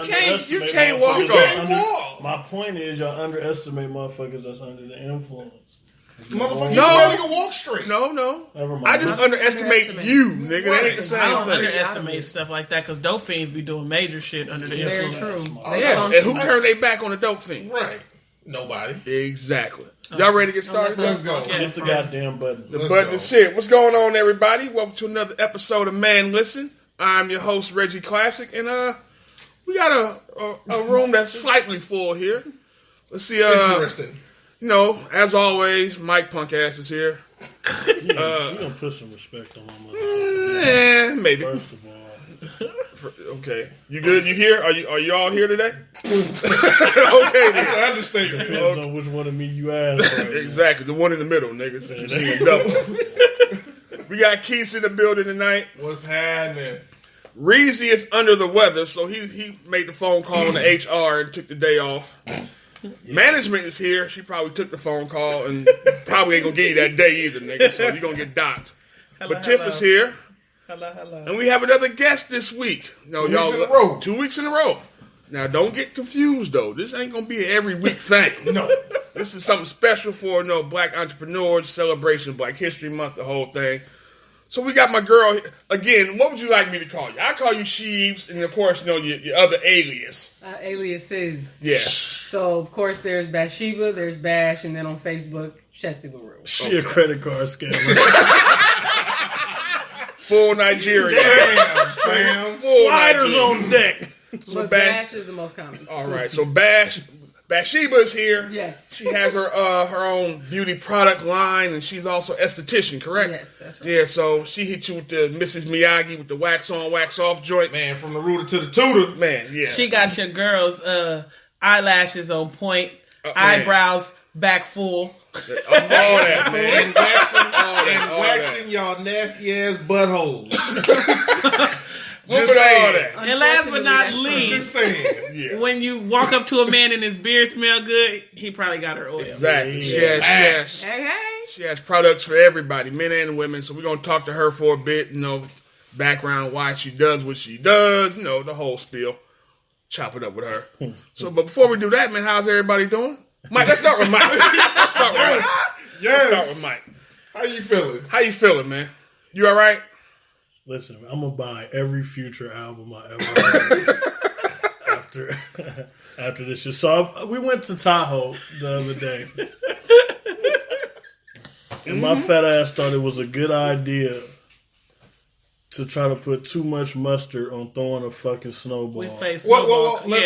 can't walk. My point is, y'all underestimate motherfuckers that's under the influence. Motherfucker, you barely can walk straight. No. Never mind. I just underestimate you, nigga. That ain't the same I don't thing. underestimate stuff like that because dope fiends be doing major shit under the Very influence. true. Yes, and who turned their back on the dope fiend? Right. Nobody. Exactly. Y'all ready to get started? Let's go. Get the goddamn button. The button is shit. What's going on, everybody? Welcome to another episode of Man Listen. I'm your host, Reggie Classic, and we got a room that's slightly full here. Let's see. Interesting. You know, as always, Mike Punk Ass is here. You gonna put some respect on my motherfucker. Maybe. First of all. Okay. You good? You here? Are you all here today? Okay, That's an understatement. Depends on which one of me you ask. Right exactly. The one in the middle, nigga. Since you see a double. We got Keith in the building tonight. What's happening? Reezy is under the weather, so he made the phone call on the HR and took the day off. Management is here. She probably took the phone call and probably ain't gonna give you that day either, nigga. So you're gonna get docked. But Tiff is here. Hello. And we have another guest this week. No, 2 weeks in a row. 2 weeks in a row. Now, don't get confused, though. This ain't going to be an every week thing. No. This is something special for black entrepreneurs, celebration of Black History Month, the whole thing. So we got my girl here. Again, what would you like me to call you? I call you Sheebs, and of course, your other alias. Aliases. Yeah. So, of course, there's Bathsheba, there's Bash, and then on Facebook, Chesty LaRue. She a credit card scammer. Full Nigerian. Damn, fam. Full Sliders Nigerian. on deck. But Bash is the most common. All right, so Bathsheba is here. Yes. She has her own beauty product line, and she's also esthetician, correct? Yes, that's right. Yeah, so she hit you with the Mrs Miyagi with the wax on, wax off joint. Man, from the rooter to the tutor. Man, yeah. She got your girls' eyelashes on point, eyebrows back full. All that, man. And waxing y'all nasty ass buttholes. Just all that. And last but not Just least, saying. Yeah. when you walk up to a man and his beard smell good, he probably got her oil. Exactly. Yeah. She has products for everybody, men and women. So we're going to talk to her for a bit, background, why she does what she does, the whole spiel. Chop it up with her. So, but before we do that, man, how's everybody doing? Mike, let's start with Mike. Let's start with Mike. How you feeling, man? You all right? Listen, I'm gonna buy every future album I ever after this shit. So we went to Tahoe the other day, and my fat ass thought it was a good idea to try to put too much mustard on throwing a fucking snowball. We play snowball. Wait,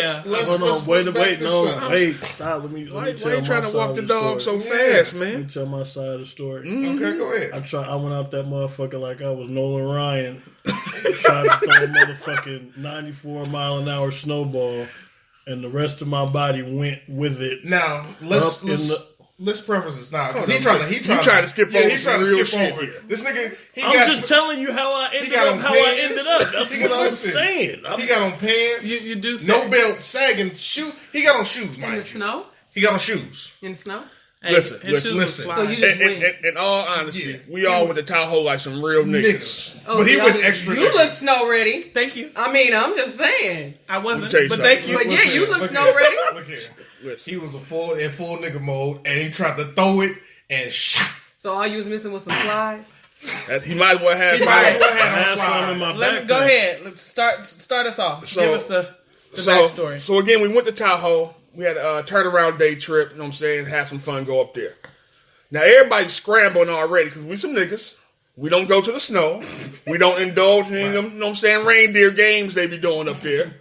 stop. Let me Why you tell trying my to walk side the of dog story. so fast, Let man? me tell my side of the story. Okay, go ahead. I went out that motherfucker like I was Nolan Ryan, trying to throw a motherfucking 94-mile-an-hour snowball, and the rest of my body went with it. Now, let's preface this now. Because he trying to skip over some real shit here. This nigga, I'm just telling you how I ended up. That's what I'm saying. He got on pants. You do no belt, sagging shoes. He got on shoes, In the man. snow? He got on shoes. In the sno? Hey, Listen. his shoes was So flying. you just win. In all honesty, we all went to Tahoe like some real niggas. Oh, But he y'all went look- extra. You look snow ready. Thank you. I mean, I'm just saying. I wasn't, Let me tell you but something. thank you. But yeah, you look Look snow here. ready. Look here. Listen. He was in full nigga mode, and he tried to throw it and shot. So all you was missing was some slides. He might as well have He might as some. well I have had on some in my Let me backpack. go ahead. Let's start us off. So- Give us the backstory. So again, we went to Tahoe. We had a turnaround day trip. You know what I'm saying? Have some fun. Go up there. Now everybody's scrambling already because we some niggas. We don't go to the snow. We don't indulge in them. You know what I'm saying? Reindeer games they be doing up there.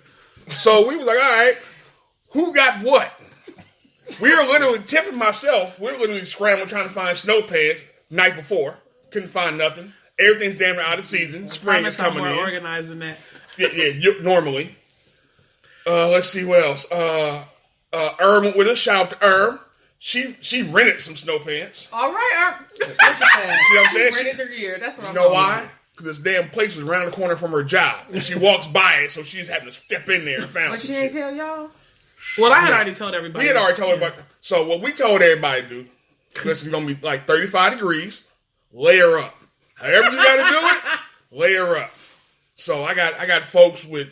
So we was like, all right, who got what? We were literally, Tiff and myself, we were literally scrambling trying to find snow pants night before. Couldn't find nothing. Everything's damn near out of season. Spring is coming more in. organized than that. Normally. Let's see what else. Herm went with us. Shout out to Herm. She rented some snow pants. All right, what's your plan? See what I'm saying? Rented their gear. That's what I'm You know why? Because this damn place was around the corner from her job. And she walks by it, so she's having to step in there and found But some she shit. ain't tell y'all? Well, I had already told everybody. We had already told everybody. So what we told everybody to do, this is going to be like 35 degrees, layer up. However you got to do it, layer up. So I got folks with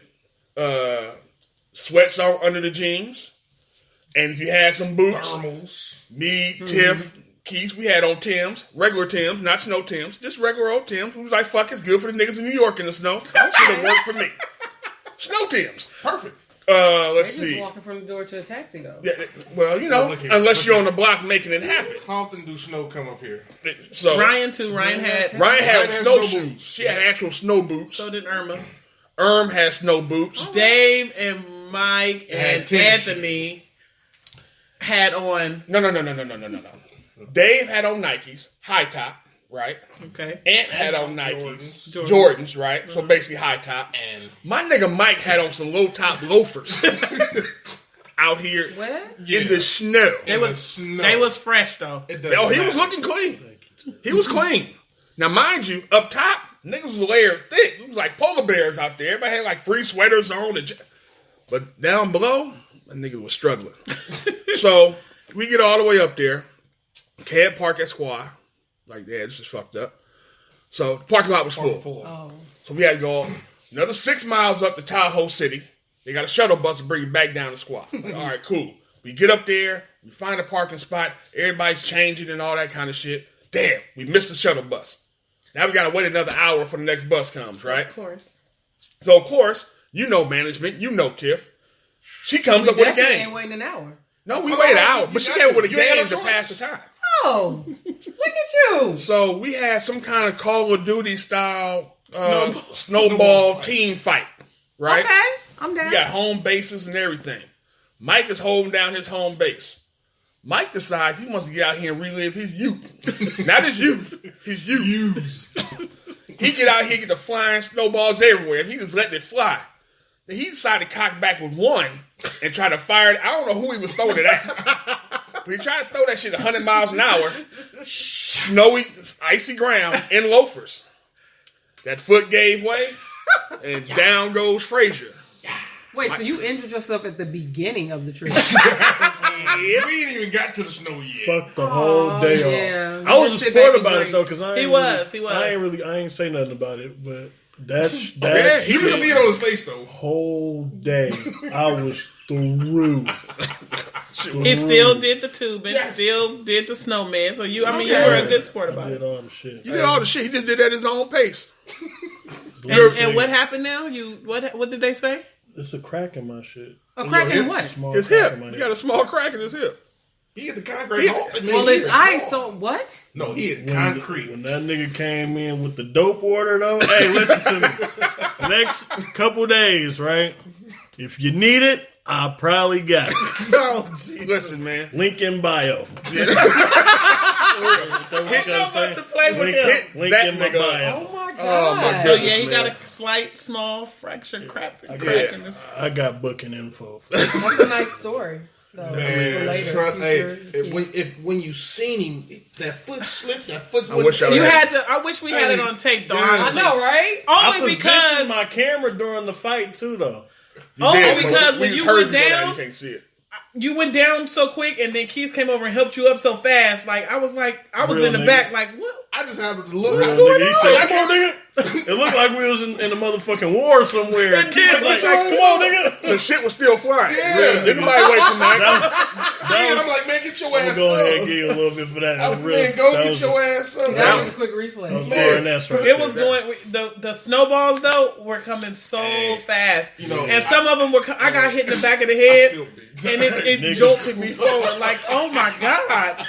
sweats on under the jeans. And if you had some boots, Thermals. me, Tiff, Keith, we had on Timbs, regular Timbs, not snow Timbs, just regular old Timbs. We was like, fuck, it's good for the niggas in New York in the snow. Should have worked for me. Snow Timbs. Perfect. Let's They see. just walking from the door to a taxi though. Yeah, well, you know, Look here. unless you're on the block making it happen. How often do snow come up here? So Ryan too. Ryan had. Ryan had Ryan had snow snow shoes. boots. She had actual snow boots. So did Irma. Had snow boots. Dave and Mike Had and tennis Anthony had on. No. Dave had on Nikes, high top, right? Okay. Ant had on Nikes, Jordans. Jordans, right? So basically high top. And My nigga Mike had on some low top loafers out here What? in the snow. They was snow. they was fresh though. it doesn't Oh, he was matter. looking clean. He was clean. Now, mind you, up top, niggas was layered thick. It was like polar bears out there. Everybody had like 3 sweaters on. But down below, that nigga was struggling. So we get all the way up there. Can't park at Squaw. Like, yeah, this is fucked up. So the parking lot was full. Oh. So we had to go another 6 miles up to Tahoe City. They got a shuttle bus to bring you back down to Squaw. Like, all right, cool. We get up there. We find a parking spot. Everybody's changing and all that kind of shit. Damn, we missed the shuttle bus. Now we got to wait another hour for the next bus comes, right? Of course. So, of course, you know management. You know Tiff. She comes up with a Definitely game. ain't waiting an hour. No, we Come waited an on, hour. you But she got came with a to. You ain't game got to no pass the choice. time. Oh, look at you. So we had some kind of Call of Duty style Snowball snowball team fight, right? Okay, I'm down. We got home bases and everything. Mike is holding down his home base. Mike decides he wants to get out here and relive his youth. Not his youth, his youth. He get out here, get the flying snowballs everywhere. He just letting it fly. Then he decided to cock back with one and try to fire it. I don't know who he was throwing it at. But he tried to throw that shit 100 miles an hour. Snowy, icy ground in loafers. That foot gave way, and down goes Frazier. Wait, so you injured yourself at the beginning of the trip? Yeah, we ain't even got to the snow yet. Fuck the whole day yeah. off. I was a Just sit sport back and about it drink. though, because I He ain't was. I ain't say nothing about it, but that's Yeah, he You can was see it on his face though. whole day I was through. He still did the tubing, still did the snowman. So you, I mean, you were a good sport I about did it. all the shit. He did all the shit. He just did at his own pace. And what happened now? What did they say? It's a crack in my shit. A crack in It's a what? small His crack hip. in my He got a small crack in his hip. He hit the concrete. Well, it's ice, so what? No, he hit When concrete. that nigga came in with the dope order, though, hey, listen to me. Next couple days, right? If you need it, I probably got it. Listen, man. Link in bio. Hit to play with Hit Link that in my nigga. bio. Oh my god. Oh my So god. yeah, he got a slight, small fracture crack in his. I got booking info. That's a nice story. So, for Man, later, trust, hey, future when you seen him, that foot slipped, that foot. I wish I You had- had to. I wish we had it on tape, though. I Honestly, know, right? I only positioned because my camera during the fight, too, though. only Yeah, but because we when just you heard went you go down, you can't see it. you went down so quick, and then Keith came over and helped you up so fast. Like I was Real in the nigga. back, like what? I just happened to look. Real nigga. He said, come on, nigga. It looked like we was in a motherfucking war somewhere. It did. Like, Like, come on, nigga. The shit was still flying. Yeah. Didn't nobody wait for that. And I'm like, man, get your I'm ass gonna go ahead and up. give you a little bit for that. I was, Real- man, go that get was- your ass up. That was a quick reflex. that was Baroness right It was there. going. The snowballs though were coming so fast, You know, and some of them were. I got hit in the back of the I head, still be. and it Niggas. jolted me forward. Like, oh my god!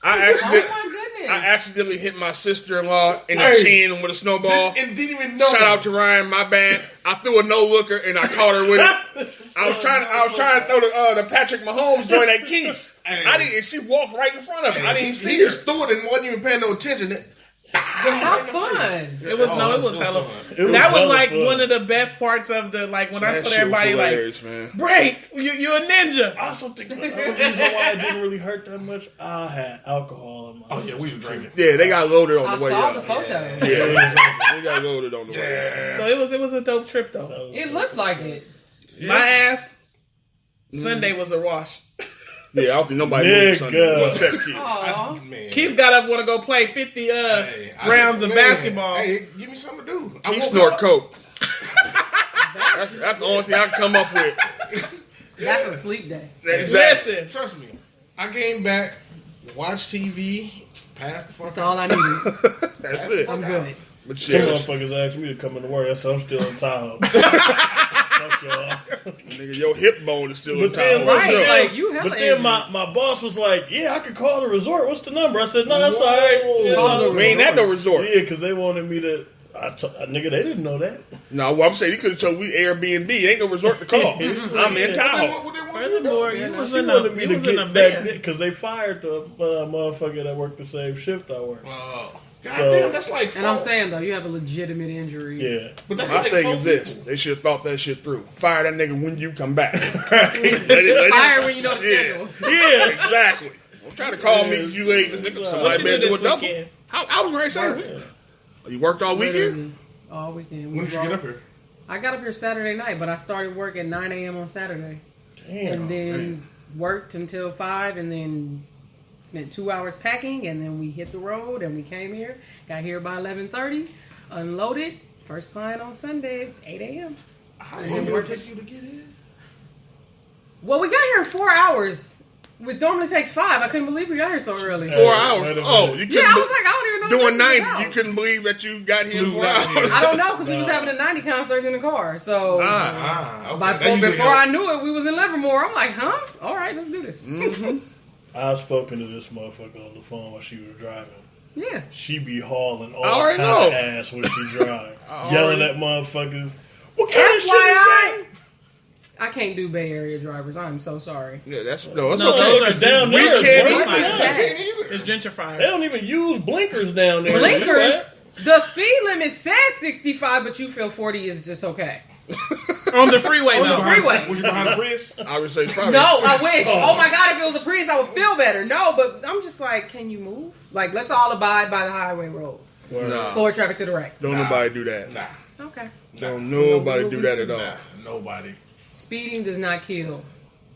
I Oh my goodness. accidentally hit my sister-in-law in the Hey. chin with a snowball. And didn't even know. Shout out to Ryan, my bad. I threw a no-looker and I caught her with it. I was trying to throw the Patrick Mahomes joint at Keith. I didn't. And she walked right in front of me. I didn't even see He her. just threw it and wasn't even paying no attention. But how fun. It was Oh, it was that's hella. fun. It was That was hella like fun. one of the best parts of the like when I That told shit was everybody like, hilarious, man. break, you're a ninja. I also think the other reason why it didn't really hurt that much, I had alcohol in my Oh yeah, we was drinking. Yeah, they got loaded on I the way saw up. the photo. Yeah, they got loaded on the way up. So it was a dope trip though. It looked like it. My ass Sunday was a wash. Yeah, I don't think nobody Nigga. moved Sunday. Well, except Keith. Aw. Man. Keith got up want to go play 50 Hey, I rounds think- of man, basketball. Hey, give me something to do. I Keith woke snort up- coke. That's the only thing I can come up with. That's a sleep day. Exactly. Listen. Trust me. I came back, watched TV, passed the fuck That's all I needed. That's it. I'm good. But Some shit, motherfuckers asked me to come into work. I said I'm still in Tahoe. Fuck y'all. nigga, your hip bone is still in But then, town. Right, listen, like you hella but then injured. my boss was like, "Yeah, I could call the resort. What's the number?" I said, "No, it's all right." Yeah, Call the We ain't at no resort. yeah, because they wanted me to. Nigga, they didn't know that. No, what I'm saying, you could have told we Airbnb. Ain't no resort to call. I'm in Tahoe. Furthermore, you was in wanted a me you to was in a get back van. because they fired the motherfucker that worked the same shift I worked. Goddamn, that's like. And I'm saying though, you have a legitimate injury. Yeah, but that's My like thing 4 is this: people. they should have thought that shit through. Fire that nigga when you come back. Fire when you know the Yeah. schedule. Yeah, exactly. Don't try to call me because you late. Somebody What you better do do a this double. weekend? I was ready to say, you worked all weekend? Literally, all weekend. When did you get up here? I got up here Saturday night, but I started work at 9 a.m. on Saturday. damn. And then worked until 5 and then spent 2 hours packing and then we hit the road and we came here. Got here by 11:30, unloaded. First client on Sunday, 8 a.m. How long did it take you to get in? Well, we got here in 4 hours. Which normally takes 5. I couldn't believe we got here so early. 4 hours. wait a Oh, minute. you couldn't. Yeah, I was like, I don't even know. doing what this is 90. You about. couldn't believe that you got here in Flew 4 down hours. here. I don't know because we was having a 90 concert in the car. So Okay. before I knew it, we was in Livermore. I'm like, huh? All right, let's do this. I've spoken to this motherfucker on the phone while she was driving. Yeah. She be hauling all already kind know. of ass when she drive, already- yelling at motherfuckers. What kind of shit is FYI, that? I can't do Bay Area drivers. I'm so sorry. Yeah, that's it's No, okay. those are Down We there is can't worse even- than that. It's They gentrifiers. don't even use blinkers down there. Blinkers. The speed limit says 65, but you feel 40 is just okay. On the freeway, On the though. freeway. Was you behind the Prius? I would say it's probably. No, I wish. Oh my God, if it was a Prius, I would feel better. No, but I'm just like, can you move? Like, let's all abide by the highway rules. Nah, Slower traffic to the right. don't nobody do that. Nah. Okay. Don't nobody do that at all. Nah. Nobody. Speeding does not kill.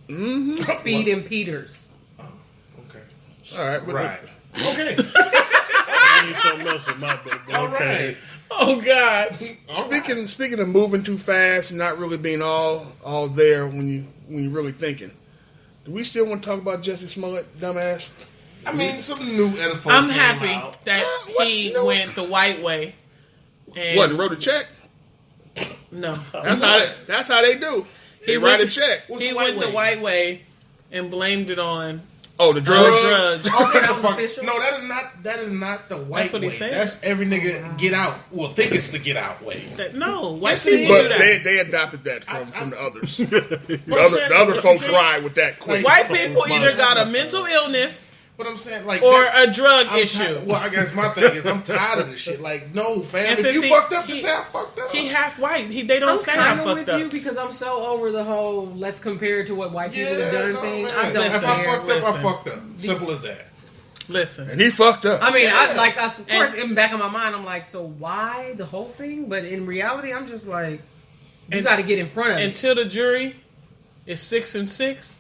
Mm-hmm. Speed impeders. Okay. All right, but Right. Okay. I need something else in my book. But All okay. right. Oh, God. Speaking of moving too fast and not really being all there when you really thinking, do we still want to talk about Jussie Smollett, dumbass? I mean, some new edible. I'm came happy out. that What? he You know what? went the white way. And What? And wrote a check? No. That's how they do. They write a check. What's He the white went the way? white way and blamed it on Oh, the drugs. drugs. Okay, that The was fuck- official. No, that is not the white That's what he way. said. That's every nigga get out. Well, think it's the get out way. No, white Yes, it people is. do But that. they adopted that from the others. I'm The saying, other but folks you can't- ride with that quick. White people either got a mental illness But I'm saying, like, or that- a drug I'm issue. tired- well, I guess my thing is I'm tired of this shit. Like, no, fam. And If since you he- fucked up, he- just say I fucked up. He half white. They don't I'm say I kind of fucked with up. you because I'm so over the whole let's compare it to what white people yeah, have done no, thing. man. I don't If I care. fucked up, Listen. I fucked up. Simple as that. Listen. And he fucked up. I mean, Yeah. of course, in the back of my mind, I'm like, so why the whole thing? But in reality, I'm just like, you And- got to get in front of it. Until the jury is 6 and 6,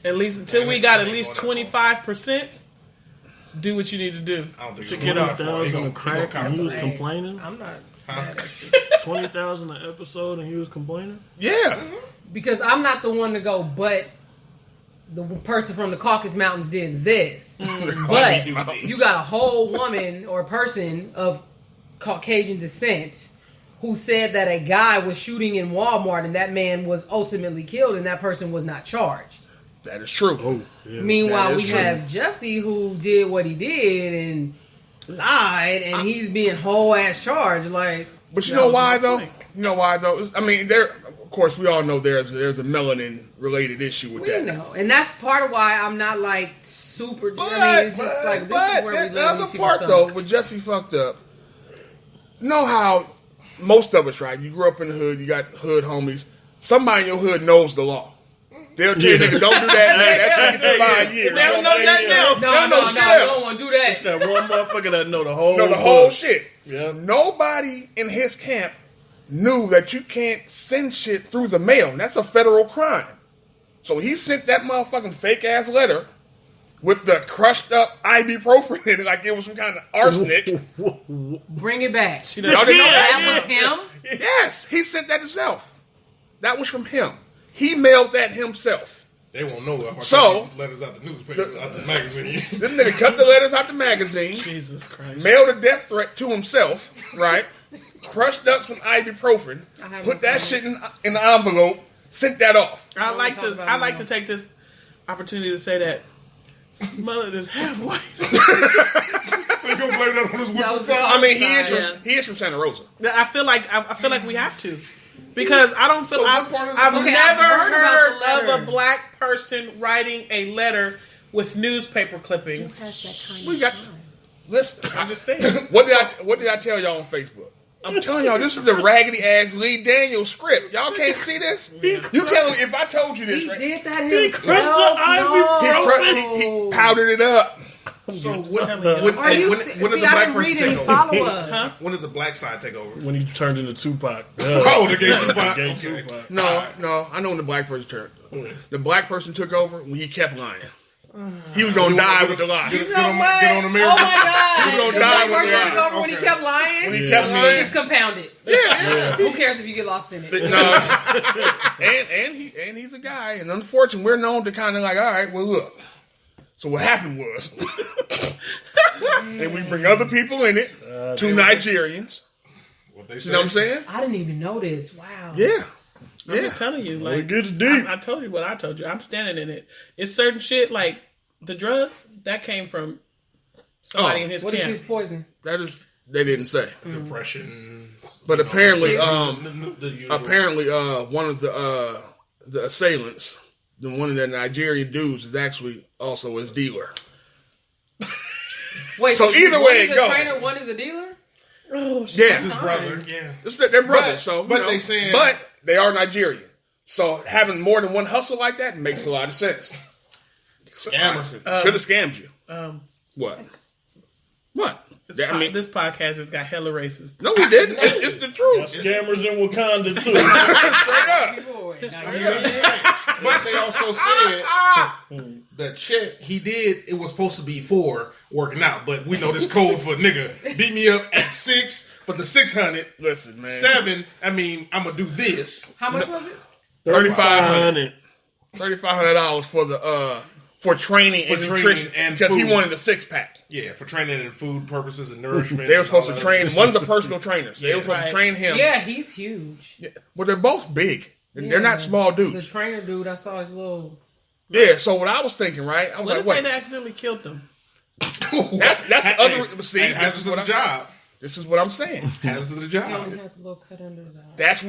at least until we got at least 25%, do what you need to do I don't think to it's get going off. that far. He gonna- $20,000 a crack and he was Hey, complaining. I'm not Huh? mad at you. $20,000 an episode and he was complaining. Yeah. Because I'm not the one to go, but the person from the Caucasus Mountains did this. But you got a whole woman or person of Caucasian descent who said that a guy was shooting in Walmart and that man was ultimately killed and that person was not charged. That is true. Meanwhile, That we is true. have Jussie who did what he did and lied, and he's being whole ass charged. Like, But you That know was why my though? point. You know why though? I mean, of course, we all know there's a melanin related issue with we that. know, and that's part of why I'm not like super. But, I mean, it's just like this but is where we the live. other These people part suck. though, with Jussie fucked up. Know how most of us, right? You grew up in the hood. You got hood homies. Somebody in your hood knows the law. They'll tell you, nigga, don't do that, man. That shit gets you 5 years. They don't know nothing else. No, Y'all no, know no, shit you else. don't want to do that. That one motherfucker that know the whole No, the whole book. shit. Yeah. Nobody in his camp knew that you can't send shit through the mail. And that's a federal crime. So he sent that motherfucking fake ass letter with the crushed up ibuprofen in it like it was some kind of arsenic. Bring it back. Y'all didn't know That that? was him. Yes, he sent that himself. That was from him. He mailed that himself. They won't know if I So- cut these letters out the newspaper, out the magazine. This nigga cut the letters out the magazine, Jesus Christ. mailed a death threat to himself, right? Crushed up some ibuprofen, I have put no that problem. shit in the envelope, sent that off. I like talk to. about I it like now. to take this opportunity to say that Smollett is half white. So you gonna blame that on his That whip was side? I mean, he is Yeah. from, he is from Santa Rosa. I feel like we have to, because I don't feel. So what part is it? I've Okay, never I've heard about the heard of letter. a black person writing a letter with newspaper clippings. We got. Listen, I'm just saying. what did I tell y'all on Facebook? I'm telling y'all, this is a raggedy ass Lee Daniels script. Y'all can't see this. You tell me if I told you this, He right? did that crushed the himself. He powdered it up. So Telling when you. did Are you when see, did the I black didn't person read take any over? follow-ups. When did the black side take over? When he turned into Tupac. Oh, the gay Tupac. Gay Okay. Tupac. No, I know when the black person turned. The black person took over when he kept lying. He was gonna die with the lie. Get You know on what? American. Oh my God! You gonna The die black with person the took over when he Okay. kept lying. When he kept lying. It's compounded. Who cares if you get lost in it? No, and he's a guy, and unfortunately, we're known to kind of like, all right, well, look. So what happened was, and we bring other people in it, two Nigerians. What they You know what I'm saying? I didn't even know this. Wow. Yeah, I'm just telling you, like, It gets deep. I told you what I told you. I'm standing in it. It's certain shit like the drugs that came from somebody Oh, in his What is camp. his poison? that is they didn't say, Depression. but apparently, the usual. one of the assailants, one of the Nigerian dudes, is actually also his dealer. Wait. So either way one is it go. a trainer, one is a dealer. Oh, shit. Yeah, That's his brother. Yeah. it's their brothers. So, but you know, they saying- but they are Nigerian. So having more than one hustle like that makes a lot of sense. Scammer. Could have scammed you. What? This, I mean, this podcast has got hella racist. no, we didn't. It's the truth. Scammers in Wakanda too. Straight up. Boy, But they also said the check he did, it was supposed to be for working out. But we know this code for nigga. Beat me up at 6 for the 600. Listen, man. 7, I mean, I'm going to do this. How much was it? $3,500 for the for training and training nutrition and because he food. wanted a 6-pack. Yeah, for training and food purposes and nourishment. They were supposed and to all that train. other One's a personal trainer, so they were supposed Right. to train him. Yeah, he's huge. Well, they're both big. They're not small The dudes. trainer dude, I saw his little. Yeah. So what I was thinking, right? I was What if like, they wait, accidentally killed them? that's the other. See, Hey, hazards of the job. This is what I'm saying. Hazards of the He job. had the little cut under his eye. That's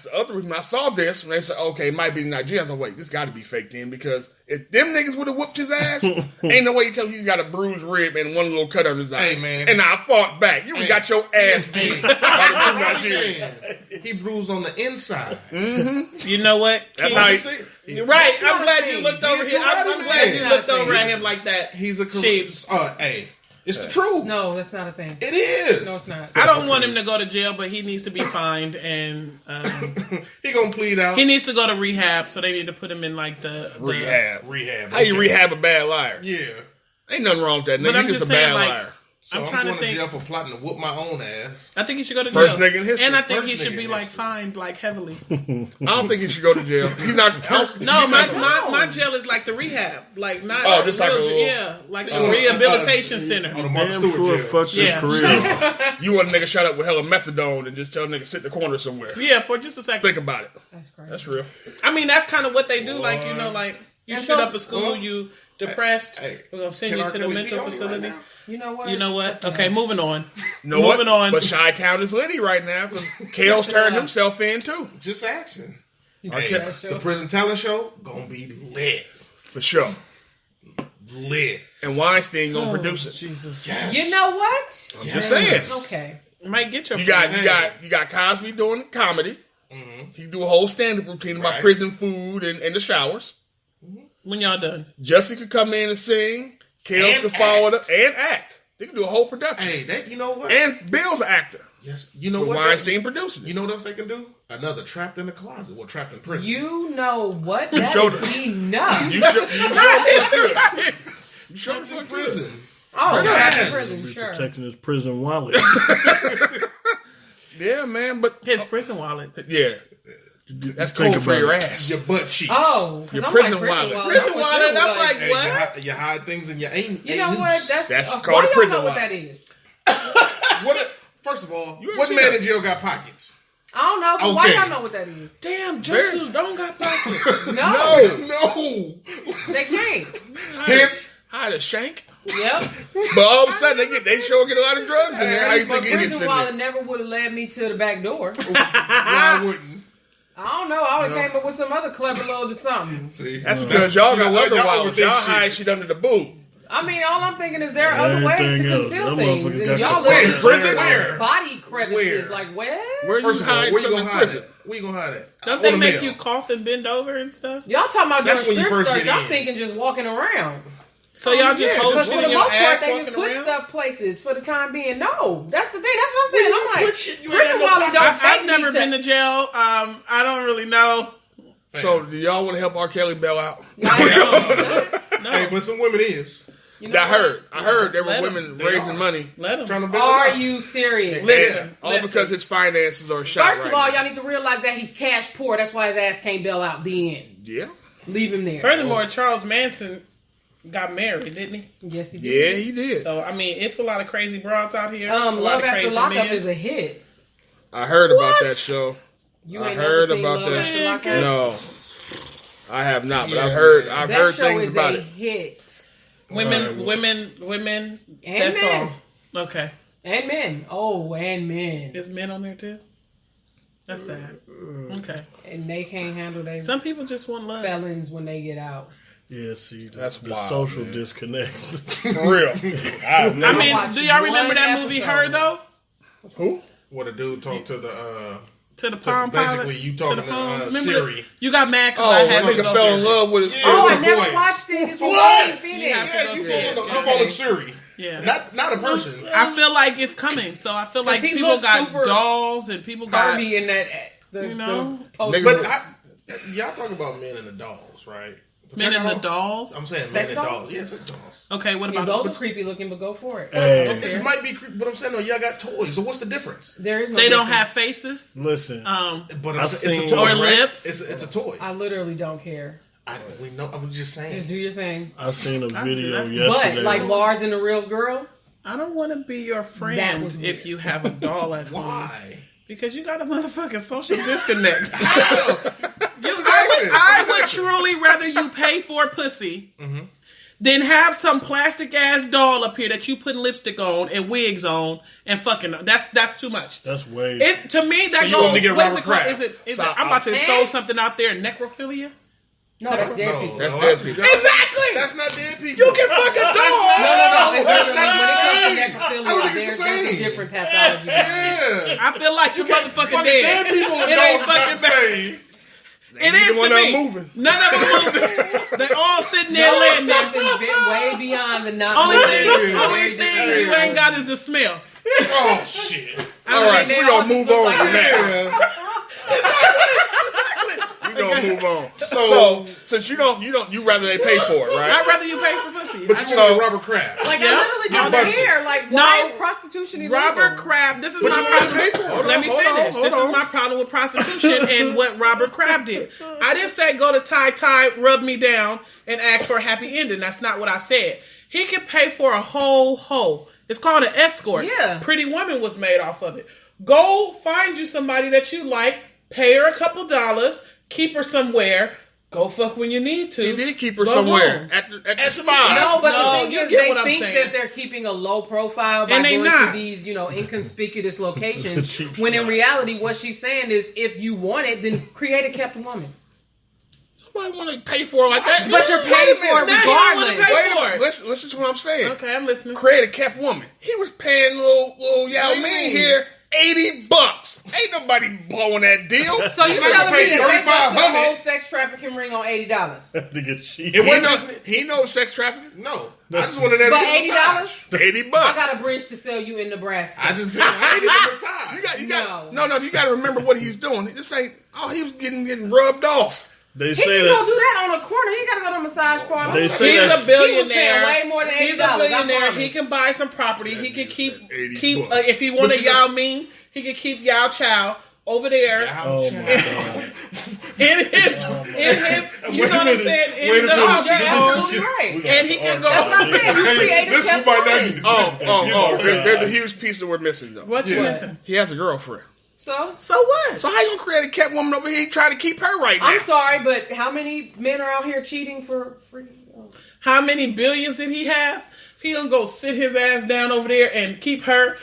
the other reason I saw this. When they said, okay, it might be Nigerian. I was like, wait, this got to be faked in because if them niggas would have whooped his ass, ain't no way you tell me he's got a bruised rib and one little cut under his eye. Hey, man. And I fought back. You got your ass beat by the two Nigerians. He bruised on the inside. You know what? That's King? how You're right. I'm not glad a you thing. looked over He's here. a I'm right glad man. you Not a looked over thing. at him like that. He's a Sheebs. Hey, it's the truth. No, that's not a thing. It is. No, it's not. I don't want him to go to jail, but he needs to be fined and He gonna plead out. he needs to go to rehab. So they need to put him in like the Rehab. How you rehab a bad liar? Yeah. Ain't nothing wrong with that nigga. But I'm He's just just a saying, bad like, liar. So I'm I'm trying to going to think. jail for plotting to whoop my own ass. I think he should go to First jail. nigga in history. And I think First he should nigga be in like history. fined like heavily. I don't think he should go to jail. He's not. No, my jail is like the rehab, like not Oh, just like a real little- yeah, like a rehabilitation center. On the Martha Damn Stewart sure jail. fucked his Yeah. career. You want a nigga shut up with hella methadone and just tell a nigga sit in the corner somewhere. Yeah, for just a second. Think about it. That's crazy. That's real. I mean, that's kind of what they do. Like you know, like you And shit so- up at school, you depressed. Hey, We're gonna send can you R. to the Kelly mental be on you facility. right now? You know what? You know what? That's Okay, not- moving on. You know Moving what? on. But Chi-Town is litty right now because Kale's turned himself in too. Just asking. You Hey, see that show? the prison talent show gonna be lit. For sure. Lit. And Weinstein gonna produce it. Jesus, You know what? I'm just saying. Okay. might get your. You got friend. you got Cosby doing comedy. He do a whole stand-up routine about Right. prison food and the showers. when y'all done. Jussie could come in and sing. Kales And could follow it up and act. They can do a whole production. Hey, that you know what? And Bill's an actor. yes, you know With what? Weinstein producing it. You know what else they can do? Another trapped in the closet. Well, trapped in prison. You know what? That showed is it. enough. You sure the fuck good. You sure the trapped in fuck good. prison. Oh, Yes. that's prison, sure. Protecting his prison wallet. Yeah, man, but His prison wallet. yeah. That's Think cold for about your it. ass. Your butt cheeks. Oh, Your 'cause I'm prison like, wallet. Prison wallet. I'm Like, like, Hey, what? you hide things in your ain't. you know ain't what? noose. That's why called a y'all prison know what wallet. that is. First of all, You what ain't man seen in jail got pockets? I don't know, but why Okay. y'all know what that is? Damn, jumpsuits don't got pockets. No, No. they can't. Hence, Hide a shank. Yep. But all of a sudden they sure get a lot of drugs in there. How you But think it gets prison in wallet there? never would have led me to the back door. I wouldn't. I don't know. I would have came up with some other clever little something. See, That's because y'all got other y'all wallets. overthink Y'all shit. hide shit under the boot. I mean, all I'm thinking is there are other ways to Everything else. conceal Them things. motherfuckers And got y'all the live In in prison? prison body crevices. Where? Like, where? Where First you of all, hide where you something gonna in hide prison? it? Where you gonna hide it? Don't On they the make mail. you cough and bend over and stuff? Y'all talking about That's doing when you strip first search. get I'm in. thinking just walking around. So y'all just hold Because shit for in the your most part, ass they just walking put around? stuff places for the time being. No, that's the thing. That's what I'm saying. I'm like, put shit you ain't prison got no wallet don't take I've never me to. been to jail. I don't really know. So do y'all want to help R. Kelly bail out? No. Hey, but some women is You know I what? heard there were Let 'em. women They raising are. money. Let them. trying to build Are up. you serious? Listen. All because his finances are shot First right of all, now. y'all need to realize that he's cash poor. That's why his ass can't bail out. The end. Yeah. Leave him there. Furthermore, Charles Manson got married, didn't he? Yes, he did. Yeah, he did. So I mean, it's a lot of crazy broads out here. It's a lot Love of After crazy Lockup men. is a hit. I heard about that show. You I ain't heard never seen about Love that. After Lockup? No, I have not. But Yeah. I've That heard show things is about a it. hit. Women. And That's men. all. Okay. And men. Oh, and men. Is men on there too? That's sad. Okay. And they can't handle their Some people just want love. felons when they get out. Yeah, see, That's the wild, social man. disconnect. For real. I mean, watched do y'all remember one that movie episode. Her though? Who? What a dude talked to the To the Palm Pilot? basically you talking the to, phone? Remember Siri. that? You got mad because Oh, I that had to nigga go. fell in love with his. Yeah. Oh, with I the never voice. watched it. It's What? one You Phoenix. have to Yeah, go you see it. following Siri. Yeah. Not a person. I feel like it's coming. So I feel like he people looks got super dolls and people got. Barbie in that. You know? the poster. Nigga- But y'all talk about men and the dolls, right? But Men y'all and the got- dolls. I'm saying Sex men and dolls? dolls. Yeah, sex dolls. Okay, what Yeah, about those are creepy looking, but go for it. Hey, This might be creepy, but I'm saying, no, y'all got toys. So what's the difference? There is no they don't difference. have faces? listen, But I've it's a seen- toy, Or right? lips? It's a toy. I literally don't care. We know. I was just saying. Just do your thing. I seen a video that's- yesterday. But like Lars and the Real Girl, I don't want to be your That friend was if weird. you have a doll at home. Why? Because you got a motherfucking social disconnect. Exactly. I would truly rather you pay for pussy than have some plastic ass doll up here that you put lipstick on and wigs on and fucking. That's too much. That's way. It to me that you want goes. to get What is Robert it called? Kraft. Is it? I'm about to throw something out there. Necrophilia. no, that's dead people. That's No, dead people. Exactly. That's not dead people. You can fucking That's doll. not- No. That's When not it the comes to same. necrophilia, I don't think it's there's the a same. different pathology. Yeah. I feel like you motherfucking Fucking dead. dead people and It ain't dolls is not fucking the bad. same. It is one to of me. them moving. None of them moving. They all sitting there There's laying there. something way beyond the not Only moving. thing Very you ain't got is the smell. Oh shit. All right, so they we're all gonna just move look on like from that. Yeah. We're gonna move on. So- So since you rather they pay for it, right? I'd rather you pay for pussy. But you want Robert Kraft. Like Yeah. I literally don't busted. care. Like No. why is prostitution illegal? Robert Kraft, this is But my you want to problem. pay for it. Let me Hold on, finish. hold This on. is my problem with prostitution and what Robert Kraft did. I didn't say go to Ty, rub me down, and ask for a happy ending. That's not what I said. He could pay for a whole hoe. It's called an escort. Yeah. Pretty Woman was made off of it. Go find you somebody that you like, pay her a couple dollars, keep her somewhere, go fuck when you need to. He did keep her Go somewhere home. at the At spot. No, but No, the thing you is, get they what I'm think saying. that they're keeping a low profile by And they going not. to these, inconspicuous locations. Cheap when in fly. reality, what she's saying is, if you want it, then create a kept woman. Nobody want to pay for it like that. But you're Wait a paying for minute. it Now you don't wanna regardless. pay Wait a for minute. it. Listen to what I'm saying. Okay, I'm listening. Create a kept woman. He was paying little Yao Ming here $80. Ain't nobody blowing that deal. So you Let's telling me pay that they bust the $3,500. whole sex trafficking ring on $80? to get cheap. It He wasn't knows, just he knows sex trafficking. no. I just wanted that But to get a massage. $80? $80. I got a bridge to sell you in Nebraska. I just paid $80 for massage. You got No. no. You got to remember what he's doing. This ain't. Oh, he was getting rubbed off. They He say can go do that. that on a corner. He got to go to a massage parlor. They say He's that's a billionaire. He was paying way more than He's a $80, I billionaire. promise. He can buy some property. He can keep 80 bucks. if he want But a you Yao Ming, he can keep Yao Chow over there. Oh my god. you know what I'm saying? In the house, You're absolutely right. and he can go. That's what I'm saying. You created This kept might not going. be- Oh, there's a huge piece that we're missing though. What you missing? He has a girlfriend. So what? So how you gonna create a cat woman over here trying to keep her right now? I'm sorry, but how many men are out here cheating for free? How many billions did he have? He gonna go sit his ass down over there and keep her.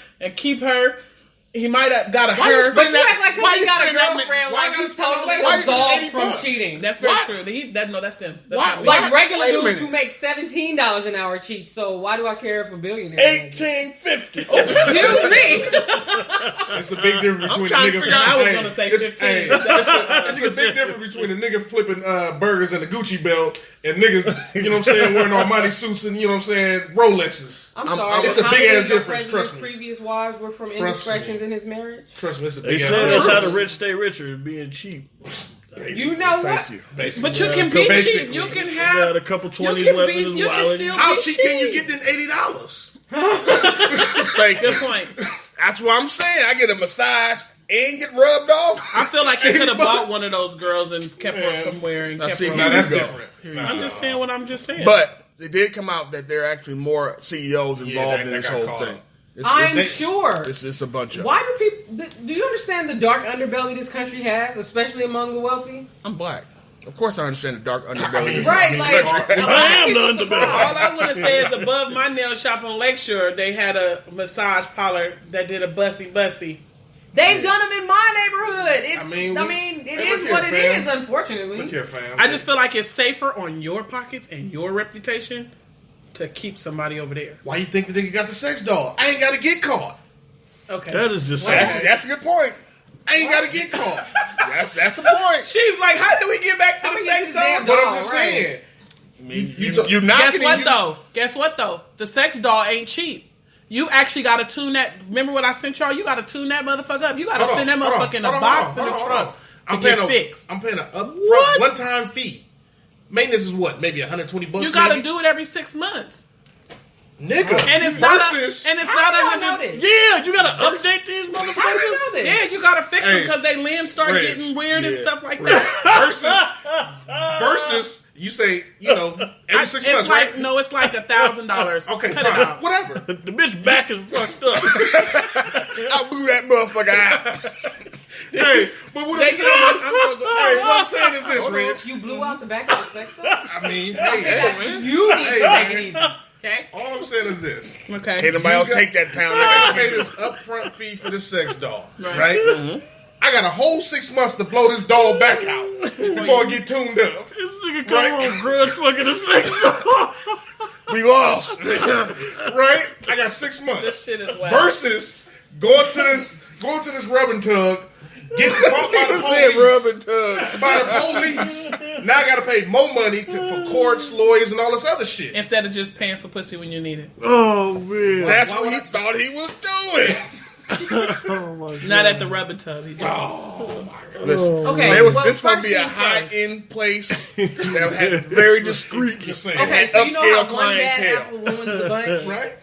He might have got a Why you her. spend But you that- act like why he you got a spend that girlfriend, why like you he's spend all totally that- why you spend absolved 80 from bucks? cheating. That's very Why? true. That's them. That's Why- not me. why- Like regular Wait a dudes minute. who make $17 an hour cheat. So why do I care if a billionaire? 1850. Excuse me. It's a big difference between a trying to nigga. figure out- I was Hey, gonna say it's- 15. hey, It's a big difference between a nigga flipping burgers and a Gucci belt and niggas, you know what I'm saying, wearing Armani suits and, you know what I'm saying, Rolexes. I'm sorry. it's but a how big many ass of your difference, president's trust me. previous wives were from Trust indiscretions me. in his marriage? Trust me, it's a They big ass said that's difference. how the rich stay richer, being cheap. You know what? Thank you. Basically. But you can be cheap. Basically. You can Got have a couple You 20s can left be. in his You can wallet. still How be cheap can you get them $80? Thank Good you. point. That's what I'm saying. I get a massage and get rubbed off. I feel like he could have bought one of those girls and kept her somewhere and Now, kept see, her. now Now that's go. different. I'm just saying what I'm just saying. But it did come out that there are actually more CEOs involved in that this got whole caught thing. up. I'm sure. It's a bunch of. Why do people? Do you understand the dark underbelly this country has, especially among the wealthy? I'm black. Of course, I understand the dark underbelly. of this Right, country. like I am the underbelly. all I want to say is above my nail shop on Lakeshore, they had a massage parlor that did a bussy. they've done them in my neighborhood. It's, I I mean, mean, it hey, is look what here, it fam. is. Unfortunately, Look here, fam. I just feel like it's safer on your pockets and your reputation to keep somebody over there. Why you think the nigga got the sex doll? I ain't got to get caught. Okay. That is just That's a good point. I ain't got to get caught. That's a point. She's like, how did we get back to How the we get sex to the damn doll? But Oh, I'm just right. saying. You knocking Guess what it, though? Guess what though? The sex doll ain't cheap. You actually got to tune that. Remember what I sent y'all? You got to tune that motherfucker up. You got to Hold send on, that hold on, motherfucker in a hold on, box hold in on, the hold on. truck I'm to get paying fixed. I'm paying an upfront What? one-time fee. Maintenance is what? Maybe $120 You got to maybe? do it every 6 months, Nigga. and it's not versus, and it's How not do I know 100. this? yeah. You gotta update these How do you motherfuckers. know this? Yeah, you got to fix them Hey, because they limbs start Reg, getting weird and yeah, stuff like that. versus you say, you know, every 6 It's months, like right? no, it's like $1,000. Okay, Cut it fine. out. Whatever. The bitch back is fucked up. I'll blew that motherfucker out. Hey, but what I'm They saying get on is, my- I'm so good. hey, what I'm saying is this, Rich. You blew out the back of the sex doll. I mean, hey, You need to Hey, take man. it easy. Okay. all I'm saying is this. Okay. Can't nobody else You got- take that pound. I pay this upfront fee for this sex doll, right? Mm-hmm. I got a whole 6 months to blow this doll back out before I get tuned up. This nigga come Right. on, grudge fucking a sex doll. We lost. Right? I got 6 months. This shit is wild. Versus going to this rubbing tug, getting caught by the Said rub and police. tug. By the police. Now I gotta pay more money for courts, lawyers, and all this other shit. Instead of just paying for pussy when you need it. Oh man. That's Why what would he I- thought he was doing. Oh my god. Not at the rubber tub. He did. Listen, Okay. there was well, this would first be a things high first. end place that had very discreet. Just saying. Okay, so you know how upscale one bad clientele. apple ruins the bunch? Right?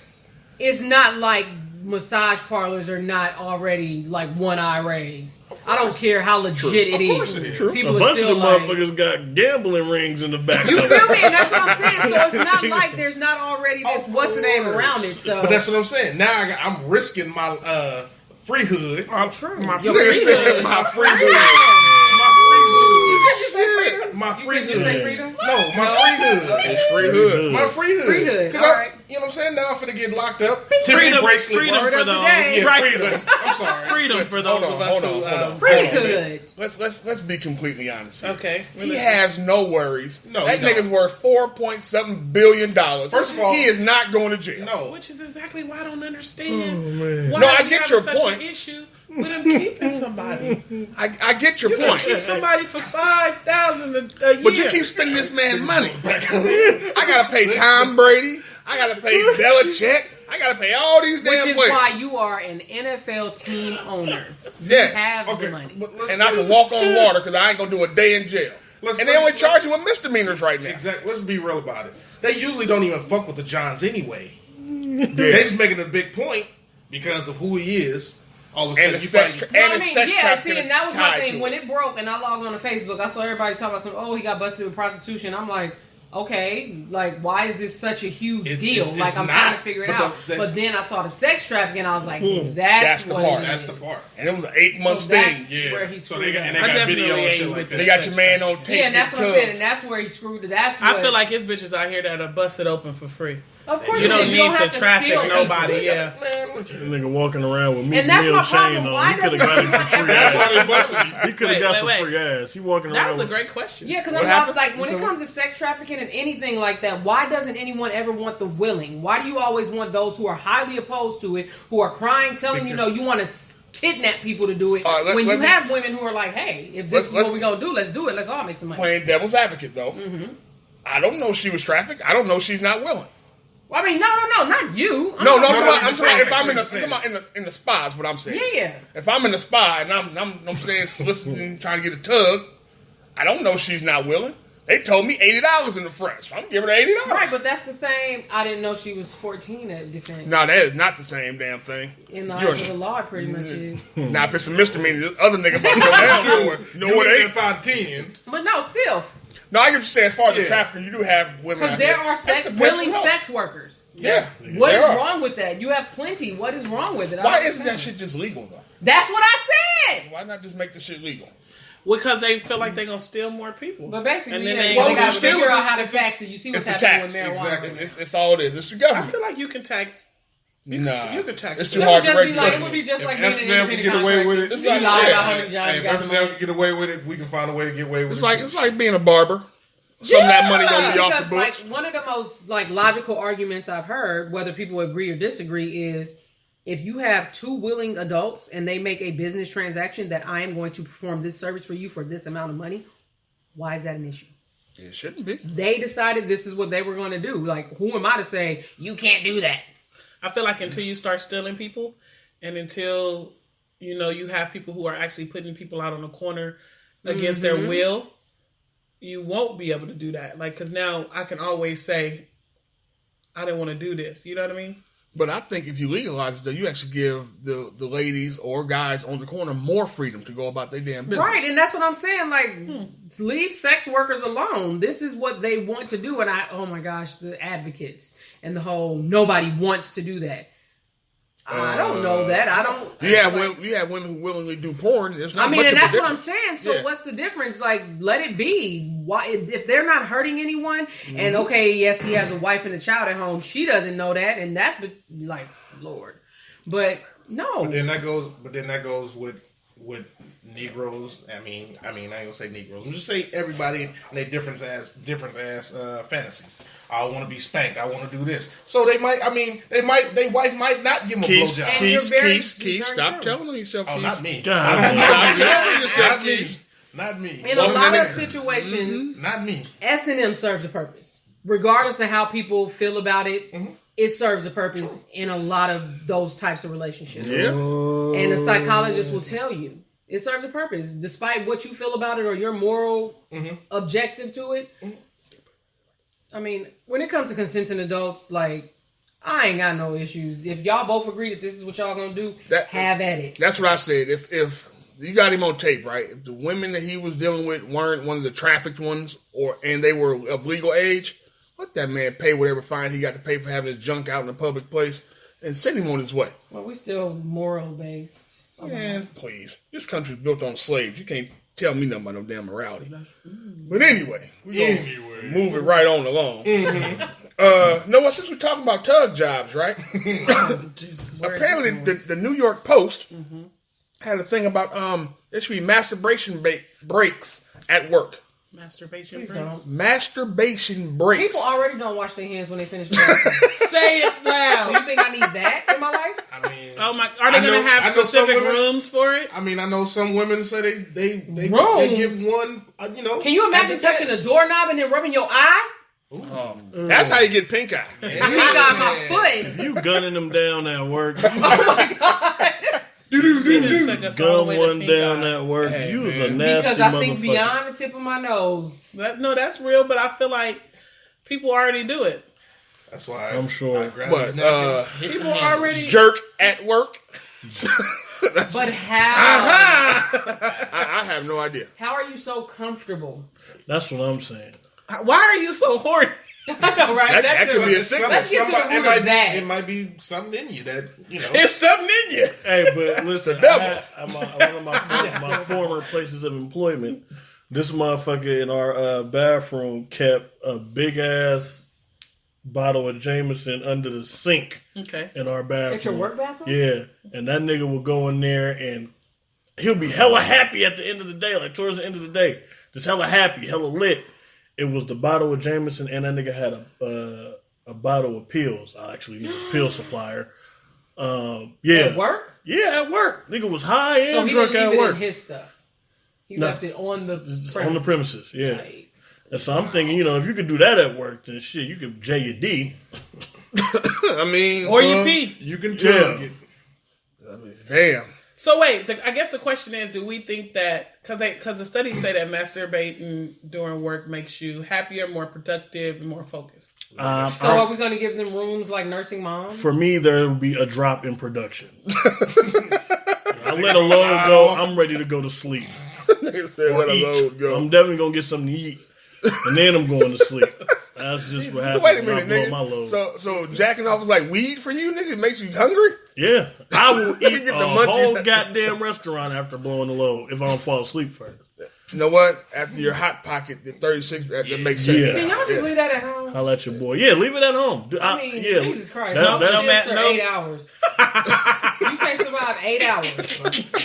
It's not like massage parlors are not already like one eye raised. I don't care how legit it Of course is. it is. A People are bunch of still the like, motherfuckers got gambling rings in the back. you feel me? And that's what I'm saying. So it's not like there's not already this Of what's the name course. around it. So But that's what I'm saying. Now I'm risking my free hood. Oh, true. My Your Nigga freedom. said my free Freedom. My You say freedom? My free You say hood. freedom? No, my free hood. It's free hood. My free hood. Free hood. 'Cause All I- right. You know what I'm saying? Now I'm finna get locked up. Tiffany freedom bracelets. for Word of the those. day. Yeah, Right. freedom. I'm sorry. Freedom for those Hold on, of us hold on, who. hold on. Free hood. Let's be completely honest here. Okay. He has no worries. No, that he don't. nigga's worth $4.7 billion. First of all- he is not going to jail. No. Which is exactly why I don't understand. man. Why No, I we get having your such point. An issue with him keeping somebody. I get your You can point. keep somebody for $5,000 a year. But you keep spending this man money. I gotta pay Tom Brady. I gotta pay Belichick. I gotta pay all these Which damn is players. why you are an NFL team owner. Yes. Have Okay. the money. But let's- And I can walk on water because I ain't gonna do a day in jail. Let's- And they let's- only charge you with misdemeanors right now. Exactly. Let's be real about it. They usually don't even fuck with the Johns anyway. They just making a big point because of who he is. all of a And sudden the you sex, find- and the sex yeah, trafficking see, and that was my tied thing. to When it. it broke and I logged on to Facebook, I saw everybody talking about he got busted with prostitution. I'm like, okay, like, why is this such a huge deal? it's Like, I'm not, trying to figure it but out. that's- But then I saw the sex trafficking, and I was like, That's the what part. it That's is. the part. And it was an 8-month So thing. that's Yeah. where he So screwed they got, up. and they I got definitely video and ain't shit with like this. They that. got your man on tape. Yeah, and that's in what the I'm tub. saying, and that's where he screwed it. That's I what, feel like it's bitches out here that are busted open for free. of course, You don't because need to have traffic steal nobody. people. Yeah. That nigga walking around with And that's Meal my problem. Shane Why on. He could have got him some free That's why ass. they busted me. He could have got Wait, some wait. free ass. He walking That around was a with great question. Yeah, because What I'm happened? like, when it comes to sex trafficking and anything like that, why doesn't anyone ever want the willing? Why do you always want those who are highly opposed to it, who are crying, telling you want to kidnap people to do it, All right, when let you me- have women who are like, hey, if this is let's- what we're going to do, let's do it. Let's all make some money. Playing devil's advocate, though. I don't know she was trafficked. I don't know she's not willing. Well, I mean, no, not you. No, talking I'm about- talking about if I'm in saying. in the spa is what I'm saying. Yeah. If I'm in the spa and I'm saying soliciting, trying to get a tug, I don't know she's not willing. They told me $80 in the front, so I'm giving her $80. Right, but that's the same. I didn't know she was 14 at defense. No, that is not the same damn thing. In the You're- eyes of the law, it pretty much is. Now, if it's a misdemeanor, this other nigga about to go down for it. You know what? You Ain't. 5'10". But no, still. No, I get what you're saying. As far as the Yeah. trafficking, you do have women. Because out there here. are That's the willing principle. sex workers. Yeah. What There is are. wrong with that? You have plenty. What is wrong with it? I Why don't isn't that understand. shit just legal though? That's what I said. Why not just make the shit legal? Because they feel like they're going to steal more people. But basically, And then yeah, they- they Well, got to still, figure out it's- how to it's- tax it. You see what's it's a happening tax. with marijuana. Exactly. It's all it is. It's the I government. feel like you can tax. Nah, you could tax it's it. too It hard would to just be like, regulate. it would be just If like being an Amsterdam can independent get away with contractor. it, It's You like- lie yeah. about how many jobs Hey, you if got Amsterdam money. can get away with it, we can find a way to get away with It's it. like too. it's like being a barber. Some of that money gonna be off the Because, books. like, one of the most logical arguments I've heard, whether people agree or disagree, is if you have two willing adults and they make a business transaction that I am going to perform this service for you for this amount of money, why is that an issue? It shouldn't be. They decided this is what they were going to do. Like, who am I to say you can't do that? I feel like until you start stealing people and until, you have people who are actually putting people out on the corner against their will, you won't be able to do that. Like, because now I can always say, I didn't want to do this. You know what I mean? But I think if you legalize it, though, you actually give the ladies or guys on the corner more freedom to go about their damn business. Right, and that's what I'm saying. Like, leave sex workers alone. This is what they want to do. And oh my gosh, the advocates and the whole nobody wants to do that. I don't know that. I don't. You have women who willingly do porn. There's not I mean, much and of a that's what I'm difference. saying. So Yeah. what's the difference? Like, let it be. Why, if they're not hurting anyone, and okay, yes, he has a wife and a child at home. She doesn't know that, and that's like, Lord. But no. But then that goes with Negroes. I mean, I ain't gonna say Negroes. I'm just say everybody and their different ass fantasies. I want to be spanked. I want to do this. So they wife might not give them a Keith, blowjob. And you're very- Keith, very stop true. telling on yourself, Oh, Keith. not me. God Stop damn. telling yourself, Not me. Keith. Not me. In a Woman lot and of nigga. situations, Not me. S&M serves a purpose. Regardless of how people feel about it, it serves a purpose in a lot of those types of relationships. Yeah. And a psychologist will tell you it serves a purpose. Despite what you feel about it or your moral objective to it. I mean, when it comes to consenting adults, like, I ain't got no issues. If y'all both agree that this is what y'all gonna do, have at it. That's what I said. If you got him on tape, right? If the women that he was dealing with weren't one of the trafficked ones, and they were of legal age, let that man pay whatever fine he got to pay for having his junk out in a public place, and send him on his way. Well, we still moral based. Man, please. This country's built on slaves. You can't tell me nothing about no damn morality. But anyway, we're going to move it right on along. Noah, since we're talking about tug jobs, right? Apparently, the New York Post had a thing about there should be masturbation breaks at work. Masturbation Please breaks. don't. Masturbation breaks. People already don't wash their hands when they finish work. Say it So loud. you think I need that in my life? I mean, Oh my! Are they I going know- to have I know some specific women- rooms for it? I know some women say they Rooms? give one. Can you imagine touching a doorknob and then rubbing your eye? That's how you get pink eye. I mean, on my foot. You gunning them down at work. She didn't take us all the Gun way to one pink down eye. at work. Hey, You was a man. nasty Because I think motherfucker. beyond the tip of my nose. No, that's real, but I feel like people already do it. That's why I'm sure. I grab But, these napkins, hit People the handles. already. Jerk at work. But how? I have no idea. How are you so comfortable? That's what I'm saying. Why are you so horny? I know, right? That could be a sickness. Let's get to the root of that. It might be something in you that, It's something in you. Hey, but listen, devil. one of my former places of employment, this motherfucker in our bathroom kept a big ass bottle of Jameson under the sink in our bathroom. At your work bathroom? Yeah, and that nigga will go in there and he'll be hella happy at the end of the day, like towards the end of the day, just hella happy, hella lit. It was the bottle of Jameson, and that nigga had a bottle of pills. Actually, he was pill supplier. Yeah. At work? Yeah, at work. Nigga was high and So he drunk didn't at leave it work. in his stuff. He No. left it on the Just premises. on the premises, yeah. Yikes. And so I'm thinking, if you could do that at work, then shit, you could J your D. I mean, Or you pee. you can tell. Yeah. damn. So wait, I guess the question is, do we think that, because the studies say that masturbating during work makes you happier, more productive, and more focused? So are we going to give them rooms like nursing moms? For me, there will be a drop in production. I let a load go, I'm ready to go to sleep. Nigga said Or let a eat. load go. I'm definitely going to get something to eat. And then I'm going to sleep. That's just what happens Wait a when I minute, blow my load. nigga. So jacking off is like weed for you, nigga? It makes you hungry? Yeah. I will You eat get a the munchies. whole goddamn restaurant after blowing the load if I don't fall asleep first. You know what? After your Hot Pocket, the 36, that makes sense. Yeah. Can y'all just leave that at home? I'll let your boy. Yeah, leave it at home. I mean, yeah. Jesus Christ. That- No, that's- shifts are 8 hours. You can't survive 8 hours.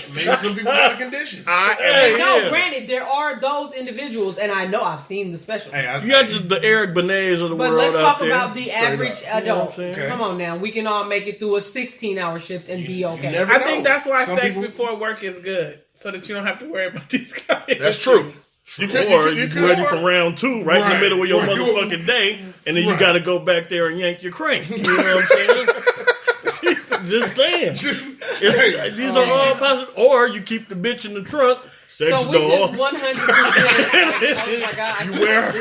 Maybe some people got a condition. Hey, No, yeah. granted, there are those individuals, and I know I've seen the special. You got the Eric Benets of the But world let's out talk there. about the average You know what I'm adult. saying? Okay. Come on now. We can all make it through a 16-hour shift and be okay. never- I think that's why Some sex people- before work is good, so that you don't have to worry about these guys. That's true. You Or you be ready for round 2 right in the Right. middle of your Right. motherfucking day, and then you Right. got to go back there and yank your crank. You know what I'm saying? Just saying. These are all possible. Or you keep the bitch in the trunk, sex So we doll. just 100%. Oh my God. You wear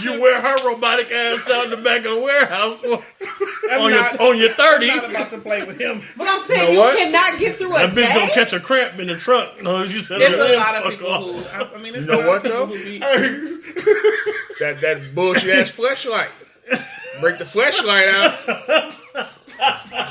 you wear her robotic ass out in the back of the warehouse on your 30. I'm not about to play with him. But I'm saying You know you what? cannot get through a That bitch day. gonna catch a cramp in the trunk. No, you said There's "Man, a lot of fuck people off." who, I mean, it's You know a lot what, of people though? who be, that bullshit ass fleshlight. Break the fleshlight out.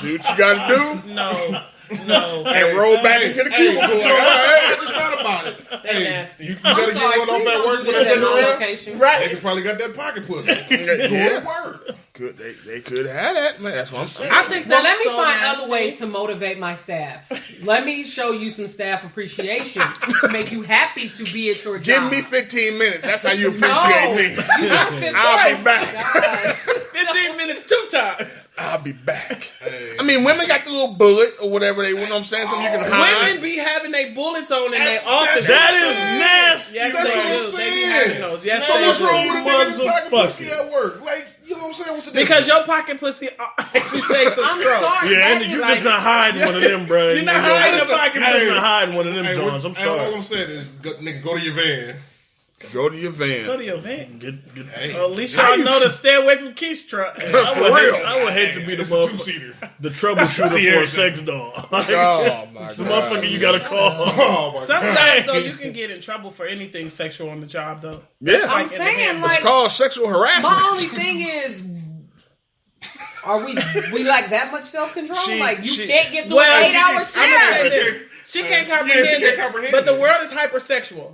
Do what you gotta do. no. And roll back into the cubicle. I just thought about it. They nasty. You better get one off at work for that that second round. location. Right. Niggas probably got that pocket pussy. Yeah. Going to work. Could they could have that, man. That's what I'm saying. I think Well, that's let me so find nasty. other ways to motivate my staff. Let me show you some staff appreciation to make you happy to be at your Give job. me 15 minutes. That's how you no, appreciate me. you got 15 I'll be back. Gosh. 15 minutes 2 times. I'll be back. I mean, women got the little bullet or whatever they want. I'm saying something you can hide. Women be having their bullets on in their office. That is nasty. Yes, That's they what I'm do. They be saying. having those. Yes, So they what's do. wrong with a nigga's pocket pussy Motherfucker. at work? Like, you know what I'm saying? What's the difference? Because your pocket pussy actually takes a I'm stroke. sorry. Yeah, that and you is just not hiding one of them, bro. You're not hiding the pocket You just pussy. not hiding one of them, Hey, Johns. I'm All sorry. I'm saying is, nigga, go to your van. Go to your van. Go to your van. Get, Well, at least y'all know to stay away from Keith's truck. I would hate to be the It's a motherfucker, two-seater. the troubleshooter for a sex doll. Like, Oh my the god. motherfucker you gotta call. Oh, my Sometimes God. though, you can get in trouble for anything sexual on the job though. Yeah. I'm in the saying, hand. It's like, called sexual harassment. my only thing is, are we like that much self control? Like you she- can't get through Well, an she 8-hour can- I'm gonna say shift. this. She can't Yeah, comprehend she can't it, comprehend but the it. world is hypersexual.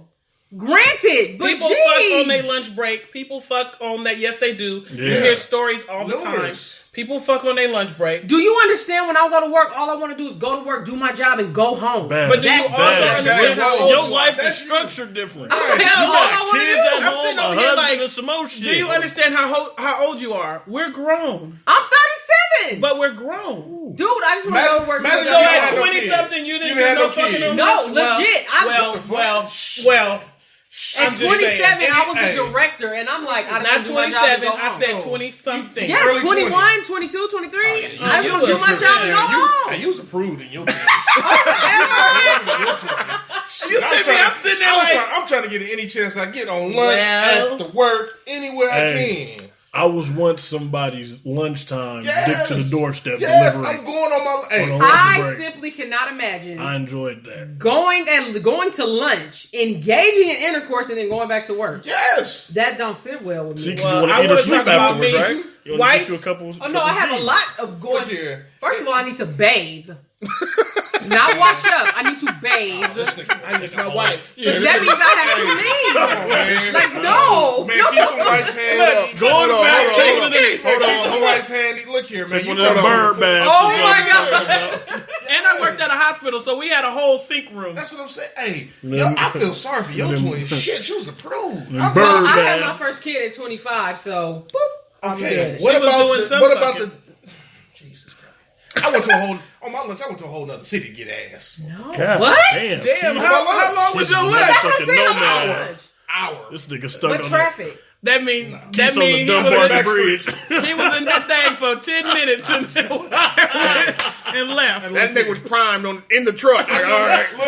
Granted, but People fuck on their lunch break. People fuck on that. Yes, they do. You Yeah. hear stories all the time. Numerous. People fuck on their lunch break. do you understand when I go to work, all I want to do is go to work, do my job, and go home? Bad. But do you That's also bad. understand how old Your you life are? is structured different. Hell, You all I got wanna kids do- at I'm home, sitting a over here husband, like, and some more shit. Do you understand how old you are? We're grown, I'm 37. but we're grown. Dude, I just want to go to work. Imagine So you at had no 20 kids. something, you didn't You do had no no fucking kids. on No, lunch? legit. Well. At I'm just 27, saying. I was Hey. a director, and I'm like, I just Not want to do my job and 27. go I home. said 20 something. Yes, Early 21, 22, 23. I just you want to do was- my job and go Hey, home. you was approved in your case. You see me? I'm sitting there like. I'm trying to get any chance I get on lunch, Well. at the work, anywhere Hey. I can. I was once somebody's lunchtime dick to the doorstep Yes, delivery. I'm going on my. Hey, On a lunch I break. simply cannot imagine I enjoyed that. going to lunch, engaging in intercourse, and then going back to work. yes. That don't sit well with See, me. because Well, you I want to eat or wanna sleep talk about afterwards, me. right? You want Whites? to get you a couple. Oh no, I have a Z's. lot of going. Look here. First of all, I need to bathe. Not wash up. I need to bathe. I just my wipes. That means I have to leave. Like, no. Man, keep some wife's hand up. Go on back, take the dick. Hold on, some wife's hand. Look here, man. Take You one of them bird baths. Oh my God. And I worked at a hospital, so we had a whole sink room. That's what I'm saying. Hey, yo, I feel sorry for your 20s. Shit, she was a prude. I'm bird Well, I had my bath. first kid at 25, so boop, I'm okay. good. What She was about doing the? some What about fucking- the? Jesus Christ! I went to a whole on my lunch. I went to a whole nother city to get ass. No. God What? Damn. Damn, Keith, how long was your This is lunch? That's what I'm fucking saying. no I'm on man. lunch. Hour. This nigga stuck But on traffic. That mean the that mean he he dumb was, part in, of the bridge. he was in that thing for 10 minutes and left. That nigga was primed in the truck. Like, all right, I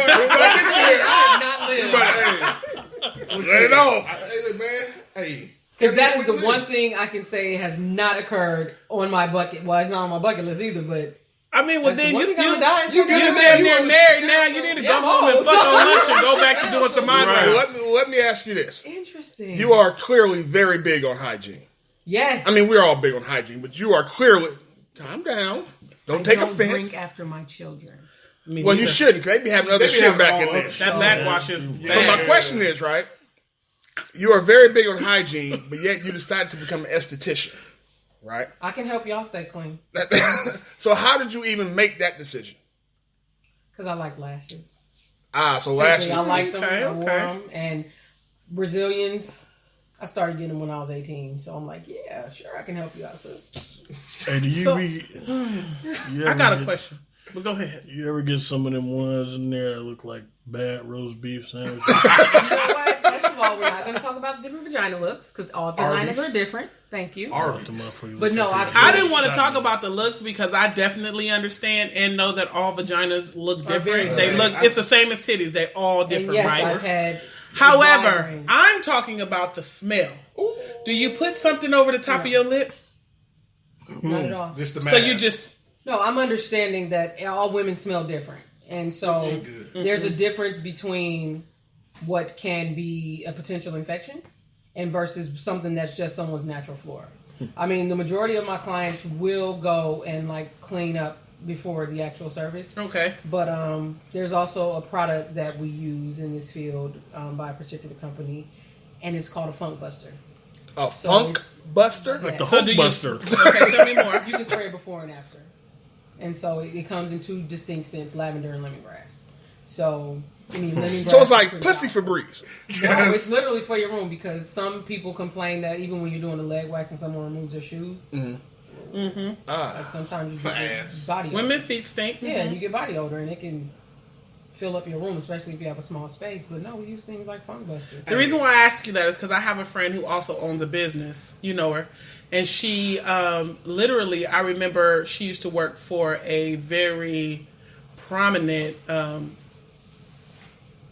have not lived. let it off. Hey, look, man. Hey. Because that is the one thing I can say has not occurred on my bucket. Well, it's not on my bucket list either, but I mean, well, that's then the one you thing I'm still dying you for. good, you're man. damn You near on the- married now. You need to go Yeah, home and I'm fuck old. on lunch and go back to doing some Right. eyebrows. Let me ask you this. Interesting. You are clearly very big on hygiene. Yes. I mean, we're all big on hygiene, but you are clearly. Calm down. Don't take don't offense. drink after my children. Me Well, you neither. shouldn't, because they be having other They be shit having back all in there. other That backwash is But bad. my question is, right? You are very big on hygiene, but yet you decided to become an esthetician, right? I can help y'all stay clean So how did you even make that decision? because I like lashes. So last I like them. Okay, I wore okay. them. And Brazilians, I started getting them when I was 18. So I'm like, yeah, sure, I can help you out, sis. Hey, do you So- be? You I ever got a get- question, but go ahead. You ever get some of them ones in there that look like bad roast beef sandwiches? You know what? First of all, we're not going to talk about the different vagina looks because all vaginas Arby's. are different. Thank you. But no, I didn't want to talk about the looks because I definitely understand and know that all vaginas look very different. They look, it's the same as titties. They all And different, yes, right? I've had. However, wide range. I'm talking about the smell. Do you put something over the top of your lip? Not at all. Just the So you just No, I'm understanding that all women smell different. And so there's a difference between what can be a potential infection and versus something that's just someone's natural flora. I mean, the majority of my clients will go and like clean up before the actual service. okay. But there's also a product that we use in this field by a particular company, and it's called a funk buster. A So funk it's- buster? Like the So Hulk do you- Buster. Okay, tell me more. You can spray it before and after. And so it comes in two distinct scents, lavender and lemongrass. So, I mean, lemongrass. So it's is like pretty pussy powerful. Febreze. No, it's literally for your room because some people complain that even when you're doing the leg wax and someone removes their shoes, like sometimes you get body odor. Women feet stink. Yeah, you get body odor and it can fill up your room, especially if you have a small space. But no, we use things like funk busters. The reason why I ask you that is because I have a friend who also owns a business. You know her. And she literally, I remember she used to work for a very prominent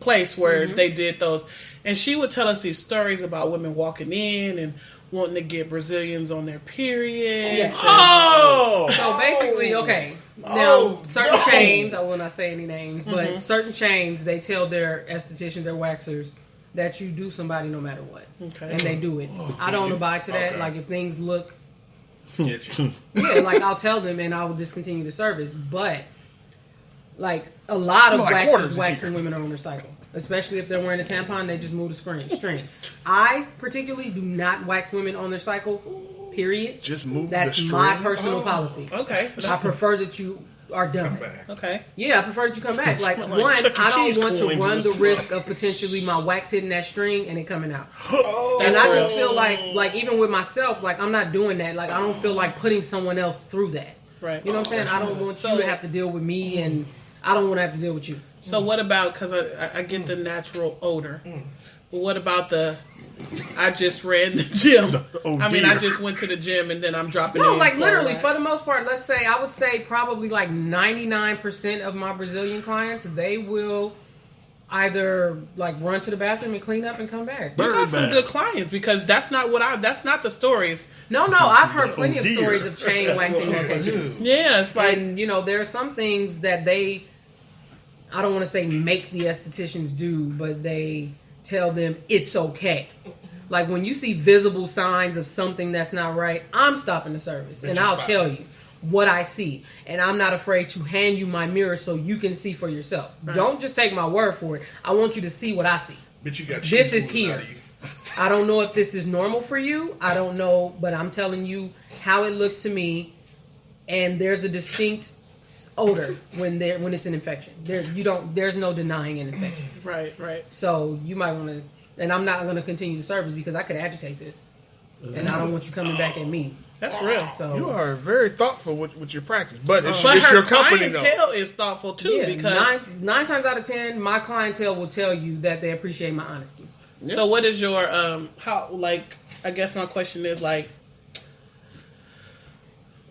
place where they did those. And she would tell us these stories about women walking in and wanting to get Brazilians on their periods. Yes. Oh! So basically, okay. Now, certain chains, I will not say any names, but certain chains, they tell their estheticians, their waxers, that you do somebody no matter what. Okay. And they do it. I don't abide to that. Okay. Like, if things look, like, I'll tell them and I will discontinue the service. But, like, a lot of Like waxers quarters wax here. when women are on their cycle. Especially if they're wearing a tampon, they just move the string. I particularly do not wax women on their cycle, period. Just move That's the string. my personal policy. Okay. I prefer that you are done. Okay. Yeah, I prefer that you come back. Like, Like one, Chuck E. I don't Cheese want to coins run in the this risk of potentially my wax hitting that string and it coming out. Oh, And I just feel like even with myself, like, I'm not doing that. Like, I don't feel like putting someone else through that. Right. You know what I'm saying? I don't want you to have to deal with me, and I don't want to have to deal with you. So what about, because I get the natural odor, but what about the, I just ran the gym. Oh, I mean, dear. I just went to the gym and then I'm dropping No, in like, for literally, a for wax. the most part, I would say probably like 99% of my Brazilian clients, they will either like run to the bathroom and clean up and come back. You got some good clients because that's not the stories. No, I've heard plenty of stories of chain waxing locations. Yeah, it's like, and there are some things that I don't want to say make the estheticians do, but they tell them it's okay. Like when you see visible signs of something that's not right, I'm stopping the service and I'll tell you what I see. And I'm not afraid to hand you my mirror so you can see for yourself. Right. Don't just take my word for it. I want you to see what I see. But you got this is here. I don't know if this is normal for you. I don't know, but I'm telling you how it looks to me. And there's a distinct odor when it's an infection. There's no denying an infection. Right. So you might want to. And I'm not going to continue the service because I could agitate this. And I don't want you coming back at me. That's real. So you are very thoughtful with your practice. But it's her your company, though. clientele is thoughtful, too. Because nine times out of 10, my clientele will tell you that they appreciate my honesty. Yeah. So what is your, I guess my question is,